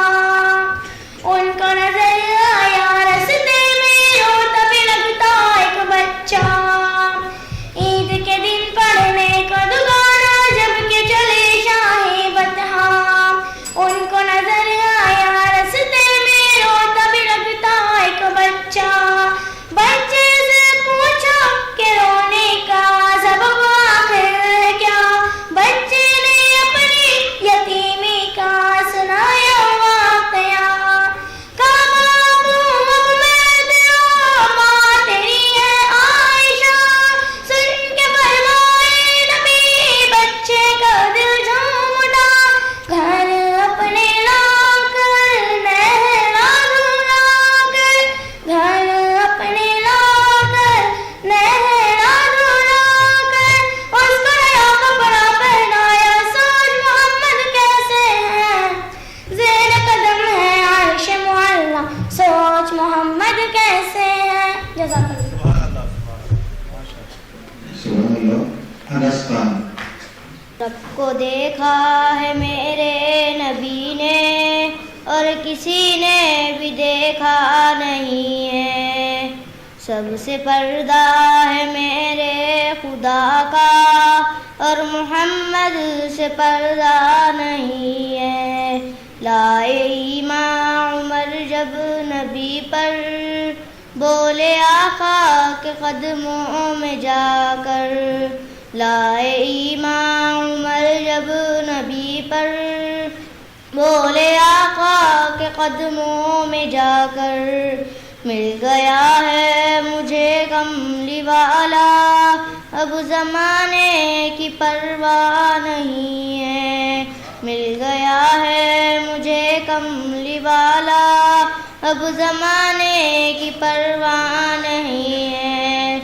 ان کو نظر آیا رستے میں روتا بھی لگتا ایک بچہ عید کے دن پڑھنے کو دوبارہ جب کہ چلے شاہ بطحا ان کو نظر آیا رستے میں روتا بھی لگتا ایک بچہ بچے سے پوچھا کہ رونے کا سبب آخر ہے کیا بچے نے اپنی یتیمی کا سنایا واقعہ کہا بابو میں تیرا ماں تیری ہے عائشہ سن کے فرمائے نبی بچے کا دل جھوم اٹھا گھر اپنے لا کر نہلا دھلا کر گھر اپنے لا کر نہلا دھلا کر اس کو نیا کپڑا پہنایا سوچ محمد کیسے ہے زیر قدم ہے عرش معلا سوچ محمد کیسے ہے جزاک اللہ سبحان اللہ انس خان رب کو دیکھا ہے میرے نبی نے اور کسی نے بھی دیکھا نہیں ہے سب سے پردہ ہے میرے خدا کا اور محمد سے پردہ نہیں ہے لائے ایمان عمر جب نبی پر بولے آقا کے قدموں میں جا کر لائے ایمان عمر جب نبی پر بولے آقا کے قدموں میں جا کر مل گیا ہے مجھے کملی والا اب زمانے کی پرواہ نہیں ہے مل گیا ہے مجھے کملی والا اب زمانے کی پرواہ نہیں ہے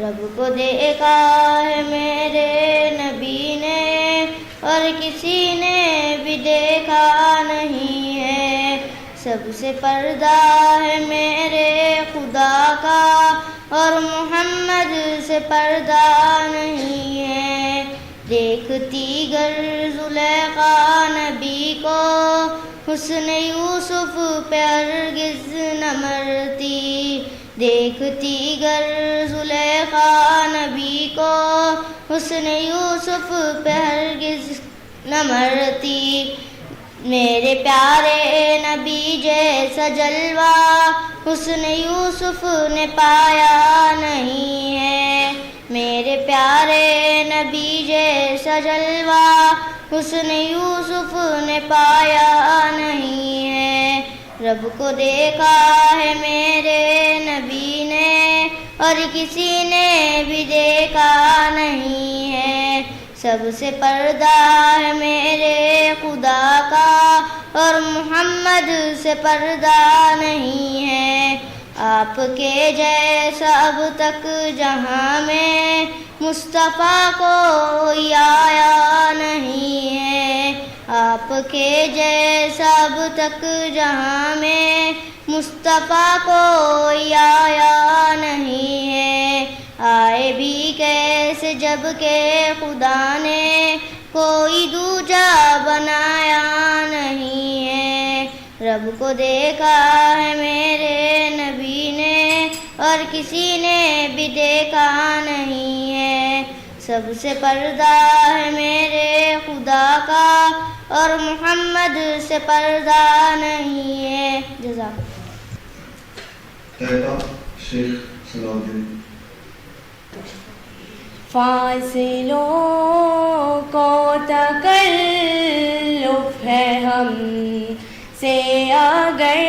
رب کو دیکھا ہے میرے نبی نے اور کسی نے بھی دیکھا نہیں ہے سب سے پردہ ہے میرے خدا کا اور محمد سے پردہ نہیں ہے دیکھتی گر زلیخا نبی کو حسن یوسف پہ ہرگز نہ مرتی، دیکھتی گر زلیخا نبی کو حسن یوسف پہ ہرگز نہ مرتی۔ میرے پیارے نبی جیسا جلوہ حسن یوسف نے پایا نہیں ہے، میرے پیارے نبی جیسا جلوہ حسن یوسف نے پایا نہیں ہے۔ رب کو دیکھا ہے میرے نبی نے اور کسی نے بھی دیکھا نہیں ہے، سب سے پردہ ہے میرے خدا کا اور محمد سے پردہ نہیں ہے۔ آپ کے جیسا اب تک جہاں میں مصطفیٰ کوئی آیا نہیں ہے، آپ کے جیسا اب تک جہاں میں مصطفیٰ کوئی آیا نہیں ہے۔ آئے بھی کیسے جب کہ خدا نے کوئی دوجا بنایا نہیں ہے، رب کو دیکھا ہے میرے نبی نے اور کسی نے بھی دیکھا نہیں ہے، سب سے پردہ ہے میرے خدا کا اور محمد سے پردہ نہیں ہے۔ جزاک شیخ صلاح الدین۔ فاصلوں کو تکلف ہے ہم سے اگر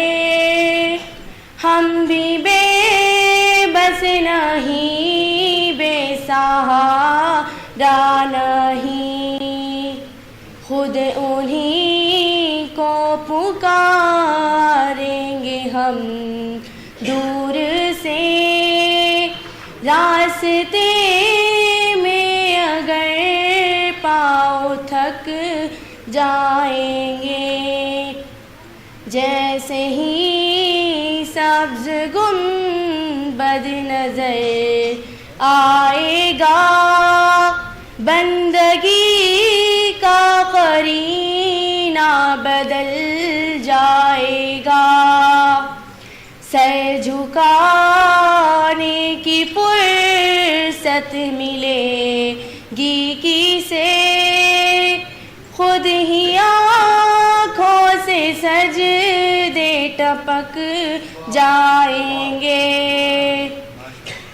ہم بھی بے بس نہیں، بے سہارا نہیں، خود انہی کو پکاریں گے ہم دور سے، راستے میں اگر پاؤں تھک جائیں گے، جیسے ہی سبز گنبد نظر آئے گا، بندگی کا قرینہ بدل جائے گا، سر جھکانے کی فرصت ملے گی کسے، خود ہی آنکھوں سے سجدے ٹپک جائیں گے،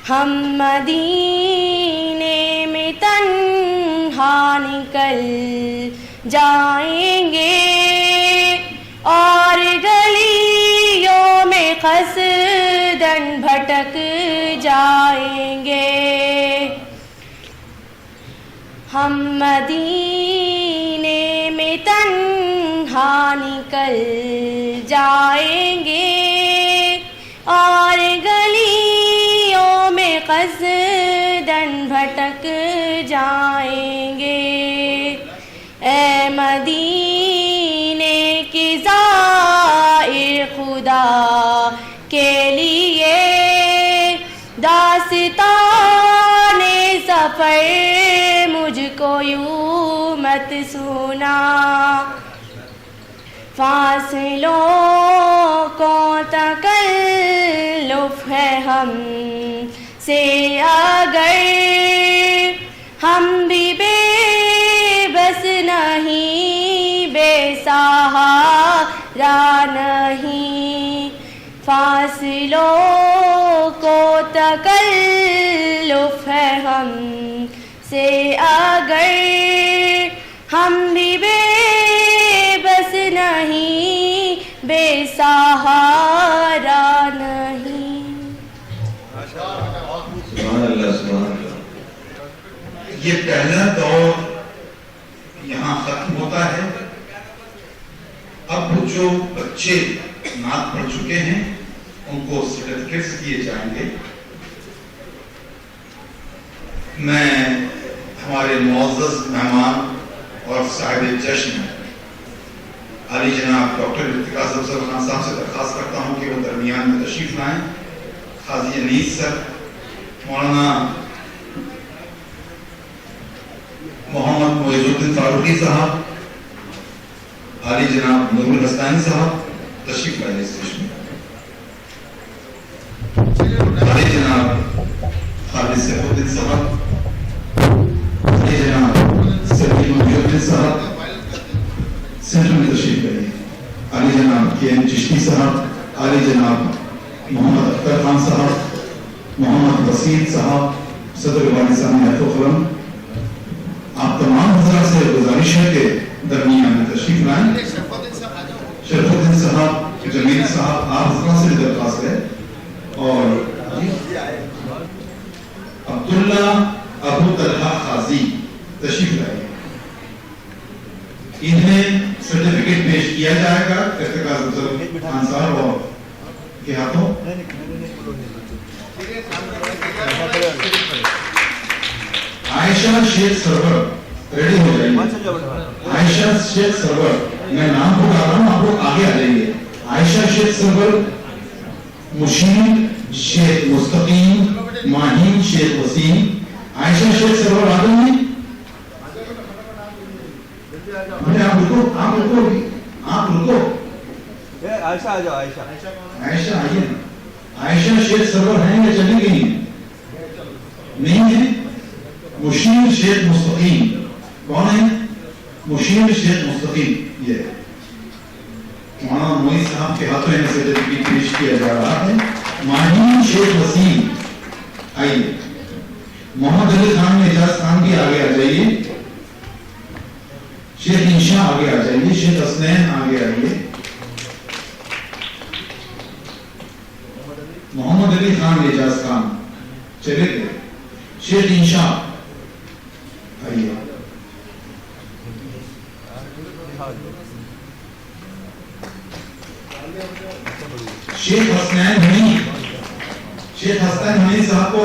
ہم مدینے میں تنہا نکل جائیں گے اور گلیوں میں قصداً بھٹک جائیں گے، ہم مدینے میں تنہا نکل جائیں گے اور گلیوں میں قصداً بھٹک جائیں گے، اے مدینے کے زائر خدا کے لیے داستان سفر مجھ کو یوں مت سنا، فاصلوں کو تکلف ہے ہم سے اگر ہم بھی بے بس نہیں، بے سہارا نہیں، فاصلوں کو تکلف ہے ہم سے اگر ہم بھی بے بس نہیں، بے سہارا نہیں۔ سبحان اللہ سبحان اللہ۔ یہ پہلا دور یہاں ختم ہوتا ہے، اب جو بچے نعت پڑھ چکے ہیں ان کو سرٹیفکیٹس دیے جائیں گے۔ میں ہمارے معزز مہمان اور صاحب جشن علی جناب ڈاکٹر ارتقاء افضل خان صاحب سے درخواست کرتا ہوں کہ وہ درمیان میں تشریف لائیں۔ قاضی انیس سر، مولانا محمد معیز الدین فاروقی صاحب، عالی جناب نور الحسنانی صاحب تشریف لائیں اسٹیج میں. عالی جناب خالد سیف الدین صاحب، عالی جناب سلیم الدین صاحب سینٹر میں تشریف لائیں. عالی جناب کے ایم چشتی صاحب، عالی جناب محمد اختر خان صاحب، محمد وسیم صاحب، صدر والی صاحب نیت و قلم. آپ تمام حضرات سے گزارش ہے کہ درمیان میں تشریف لائیں. شرف الدین صاحب، جمیل صاحب، آپ حضرات سے درخواست ہے. اور عبداللہ ابو طلحہ قاضی تشریف لائیں. انہیں سرٹیفکیٹ پیش کیا جائے گا ارتقاء افضل خان صاحب اور کے ہاتھوں. عائشہ شیخ سرور ریڈی ہو جائیے. عائشہ شیخ سرور، میں نام کو بتا رہا ہوں، آپ لوگ آگے آ جائیے. عائشہ شیخ سرور، مشیر شیخ مستقیم، ماہین شیخ وسیم. عائشہ شیخ سرور آ جائیں. آپ رکو، آپ رکو، آپ رکو. عائشہ آ جاؤ. عائشہ آئیے. عائشہ شیخ سرور ہیں یا چلی گئی ہیں؟ نہیں ہے. مشیر شیخ مستقیم کون ہے؟ مشیر شیخ مستقیم یہ مولانا موئی صاحب کے ہاتھوں میں سرٹیفکیٹ پیش کیا جا رہا ہے. ماہین شیخ وسیم آئیے. محمد علی خان اعجاز خان بھی آگے آ جائیے. شیخ انشا آگے آ جائیے. شیخ حسنین آگے آئیے. محمد علی خان اعجاز خان چلے گئے. شیخ انشا آئیے. شیخ حسنین ہنی، شیخ حسنین ہنی صاحب کو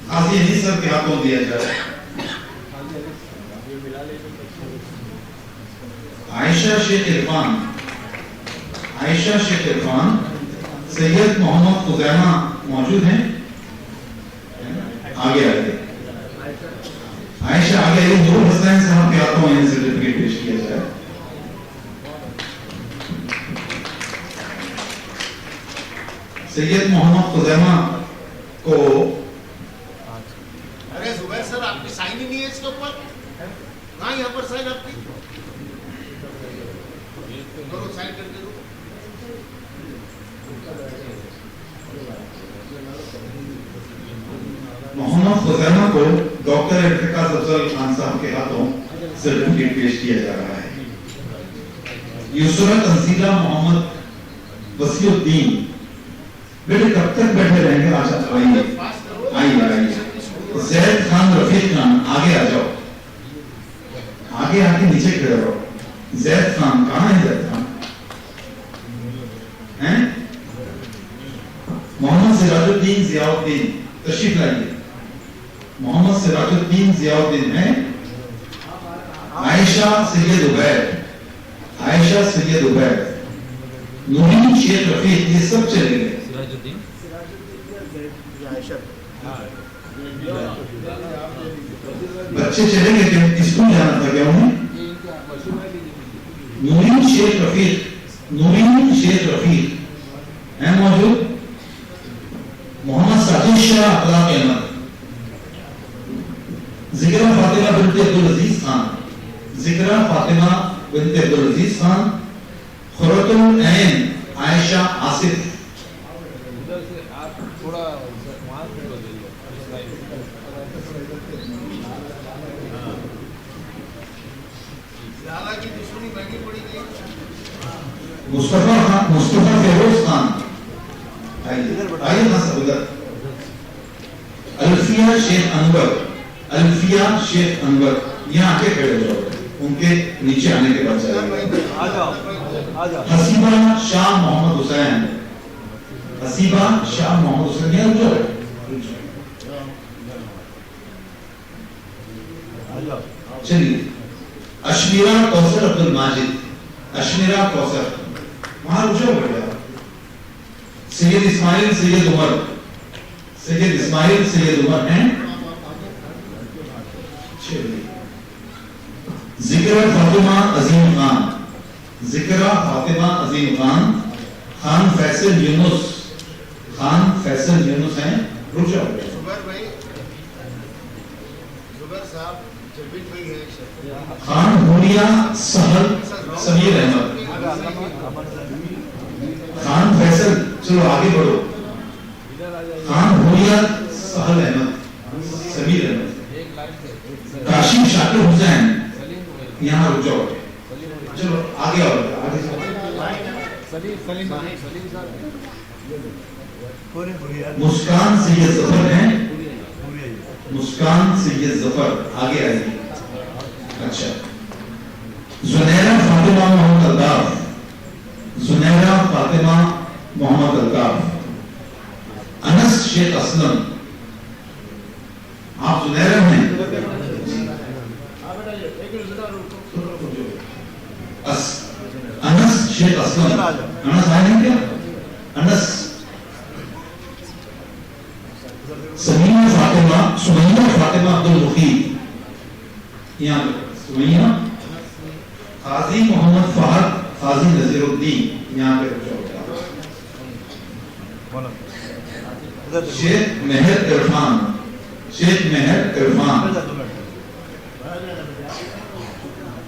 قاضی ہنی صاحب کے ہاتھوں دیا جائے. عائشہ شیخ عرفان، عائشہ شیخ عرفان. سید محمد خزیمہ موجود ہیں؟ آگے آگے. عائشہ آگے آئیے. نور حسین صاحب کے ہاتھوں میں سرٹیفکیٹ پیش کیا جائے. سید محمد خزیمہ کو ارے زبیر سر آپ کی سائن ہی نہیں ہے اس کے اوپر. ہاں یہاں پر سائن آپ کی دونوں سائن کر کے دو. محمد خزیمہ کو ڈاکٹر ارتقاء افضل خان صاحب کے ہاتھوں سرٹیفکیٹ پیش کیا جا رہا ہے. یسرا تنزیلہ محمد وسیع الدین، بیٹے کب تک بیٹھے رہیں گے؟ آئیے آئیے آئیے. زید خان رفیق خان آگے آ جاؤ. آگے آ کے نیچے کھڑے رہو. زید خان کہاں ہے؟ زید خان ہیں؟ محمد سراج الدین ضیاء الدین تشریف لائیے. محمد سراج الدین ضیاء الدین ہیں. عائشہ سید عبید، عائشہ سید عبید. نورین شیخ رفیق، یہ سب چلے گئے. بچے چلے گئے کہ اسکول جانا تھا کیا انہیں؟ نورین شیخ رفیق، نورین شیخ رفیق ہیں موجود. محمد ساجد شاہ اخلاق احمد. ذکرہ فاطمہ بنت عبدالعزیز خان، ذکرہ فاطمہ بنت عبدالعزیز خان. خرۃ العین عائشہ آصف. مصطفیٰ فیروز خان آئیے خان صاحب ادھر. الفیہ شیخ انور، الفیہ شیخ انور یہاں آ کے کھڑے ہو جاؤ. ان کے نیچے آنے کے بعد چاہیے. حسیبہ شاہ محمد حسین، حسیبہ شاہ محمد حسین یہاں رک جاؤ. چلیے. اشمیرہ کوثر عبد الماجد، اشمیرہ کوثر وہاں رک جاؤ بیٹا. سید اسماعیل سید عمر، سید اسماعیل سید عمر ہیں. ذکر فاطمہ عظیم خان، ذکرہ فاطمہ عظیم خان، خان فیصل یونس، خان فیصل یونس ہیں، رک جاؤ. زبیر بھائی، زبیر صاحب، جبیر بھائی ہے. خان حوریہ سہل سمیر احمد، خان فیصل، چلو آگے بڑھو. خان حوریہ سہل احمد، سمیر احمد، کاشم شاکر حسین، یہاں رک جاؤ. چلو آگے آؤ، آگے مسکان سید ظفر ہیں، مسکان سید ظفر، آگے آئیے. اچھا زنیرہ فاطمہ محمد الطاف، زنیرہ فاطمہ محمد الطاف. انس شیخ اسلم، آپ زنیرہ ہیں. انس شیخ اسلم، انس آئے ہیں کیا؟ انس. سمیہ فاطمہ عبد المقیم، یہاں سمیہ. قاضی محمد فہد قاضی نذیر الدین، یہاں پہ شیخ مہر عرفان، شیخ مہر عرفان.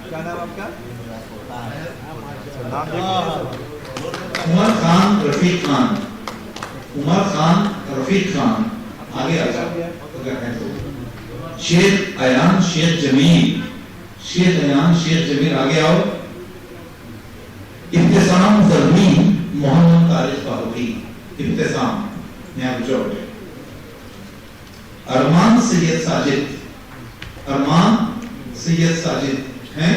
کیا نام آپ کا؟ عمر خان رفیق خان، عمر خان رفیق خان، آگے آ جاؤ. شیخ ایان شیخ جمیل، شیخ ایان شیخ جمیل، آگے آؤ. ابتسام زرمین محمد طارق فاروقی، ابتسام، یہاں پہ جاؤ. ارمان سید ساجد، ارمان سید ساجد ہیں.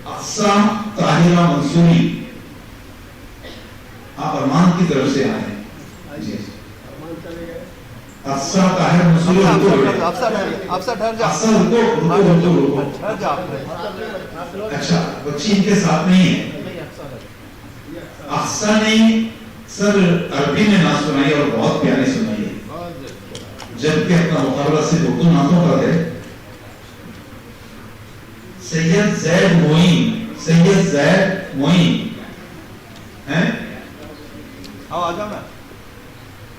اقصا طاہرہ منصوری، آپ ارمان کی طرف سے آئے ہیں. اقصا طاہر منصوری، اچھا بچی ان کے ساتھ نہیں ہے. اقصا نے سر عربی میں نعت سنائی اور بہت پیاری سنائی ہے، جبکہ اپنا مقابلہ صرف اردو نعتوں کا ہے. سید زید معین، سید زید معین ہیں.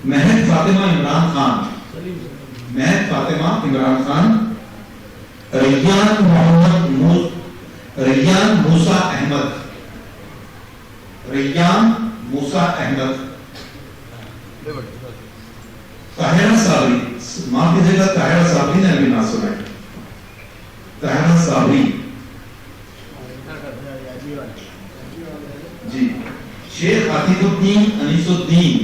مہک فاطمہ عمران خان، مہک فاطمہ عمران خان. ریان موسیٰ احمد، ریان موسیٰ احمد. طاہرہ صابری، معاف کیجیے گا، طاہرہ صابری نے ابھی نہ سنا ہے. طاہرہ صابری جی. شیخ عاطف الدین انیس الدین،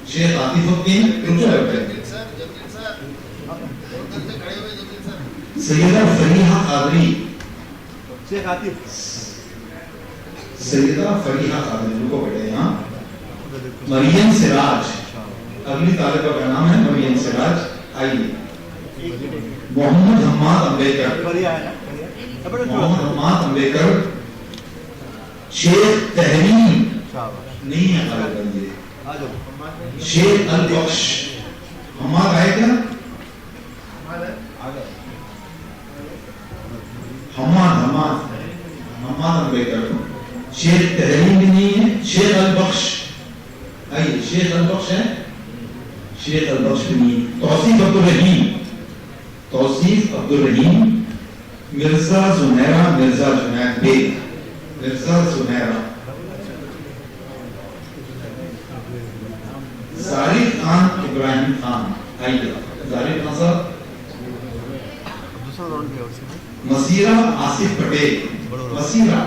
شیخ عاطف الدین. سیدہ فریحہ قادری، شیخ عاطف، سیدہ فریحہ قادری، رکو بیٹے یہاں. مریم سراج، اگلی طالبہ کا نام ہے مریم سراج، آئیے. محمد حماد امبیکر، محمد حماد امبیکر. شیخ تحریم نہیں ہے خالد بندے. شیخ البخش، حماد آئے گا، حماد امبیکر. شیخ تحریم بھی نہیں ہے. شیخ البخش، آئیے. شیخ البخش ہے، شیخ البخش بھی نہیں. توصیف عبدالرحیم، توصیف عبدالرحیم. مرزا زنیرہ مرزا جنید بیگ، مرزا زنیرہ. ظاہر خان ابراہیم خان، آئیے. ظاہر خان صاحب. مسیرہ آصف پٹیل، مسیرہ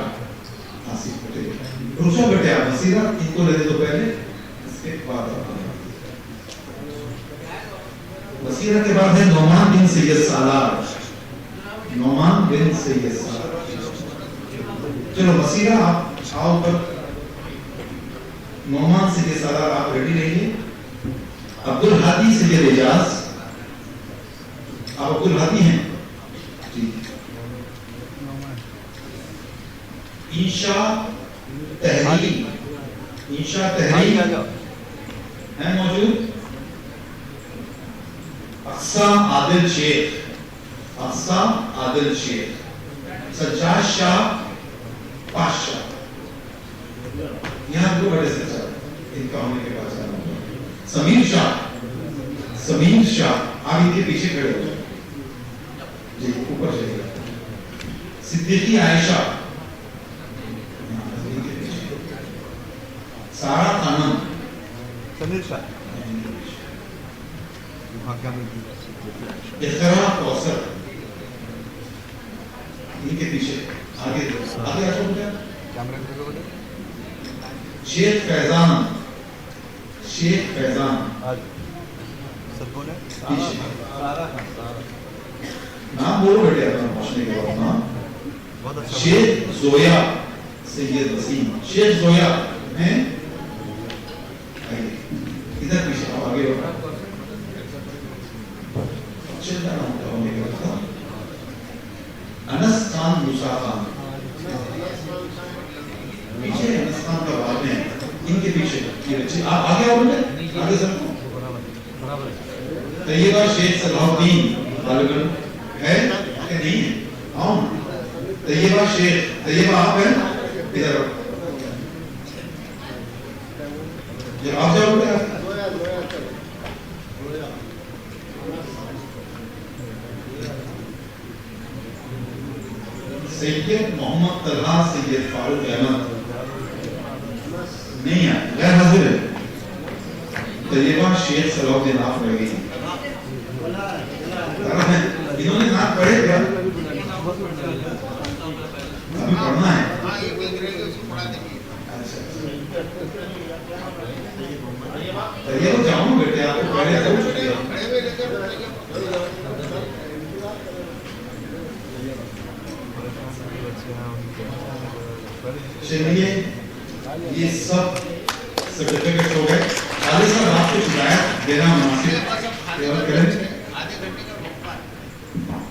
آصف پٹیل. روشا بیٹے آپ مسیرہ ان کو لے دے دو پہلے، اس کے بعد مسیرہ کے بعد ہے نعمان بن سید سالار، نعمان بن سید سالار. چلو مسیرہ آپ آؤ پر. نعمان سید سالار آپ ریڈی رہیے. عبدالحادی سید اعجاز، آپ عبدالحادی ہیں جی. انشا تحریر، انشا تحریر ہے موجود. اقصا عادل شیخ، اقسام عادل شیخ, سجاد شاہ پاشا, یہاں دو بڑے سجاد ان کا ہونے کے بعد جانا ہوگا. سمیر شاہ آپ ان کے پیچھے کھڑے ہو جائیں جی, اوپر چلیے. صدیقی عائشہ, سارا خانم, سمیر شاہ وہاں کیا ملتی اختراع کوثر ان کے پیچھے آگے آگے آ جاؤ. کیمرہ میں لگا شیخ فیضان آج سر کون ہے پیچھے سارا نام بولو بیٹے اپنا پہنچنے کے بعد نام. بہت اچھا. شیخ زویا سید وسیم, شیخ زویا ہیں ادھر پیچھے آگے ہوگا. انس خان موسیٰ خان پیچھے, انس خان کا بعد میں ان کے پیچھے یہ بچے آگے آؤ بیٹے آگے سر. طیبہ شیخ صلاح الدین غالباً ہے کہ نہیں ہے؟ آؤ. طیبہ شیخ, طیبہ آپ ہیں ادھر آؤ, یہ آپ جاؤ بیٹے. سید محمد طلحہ سید فاروق احمد نہیں ہے, غیر حاضر ہے. طیبہ شیخ صلاح الدین آپ رہ گئی. انہوں نے نام پڑھے کیا؟ ابھی پڑھنا ہے. ہاں یہ کوئی رہے گا اس کو پڑھا دیں گے. طیبہ جاؤں بیٹے آپ کو پہلے ہو چکے ہیں. کھڑے ہوئے لے کر چلیے یہ سب سرٹیفکیٹ ہو گئے. خالد صاحب آپ کو ہدایت دینا مناسب آدھے گھنٹے کا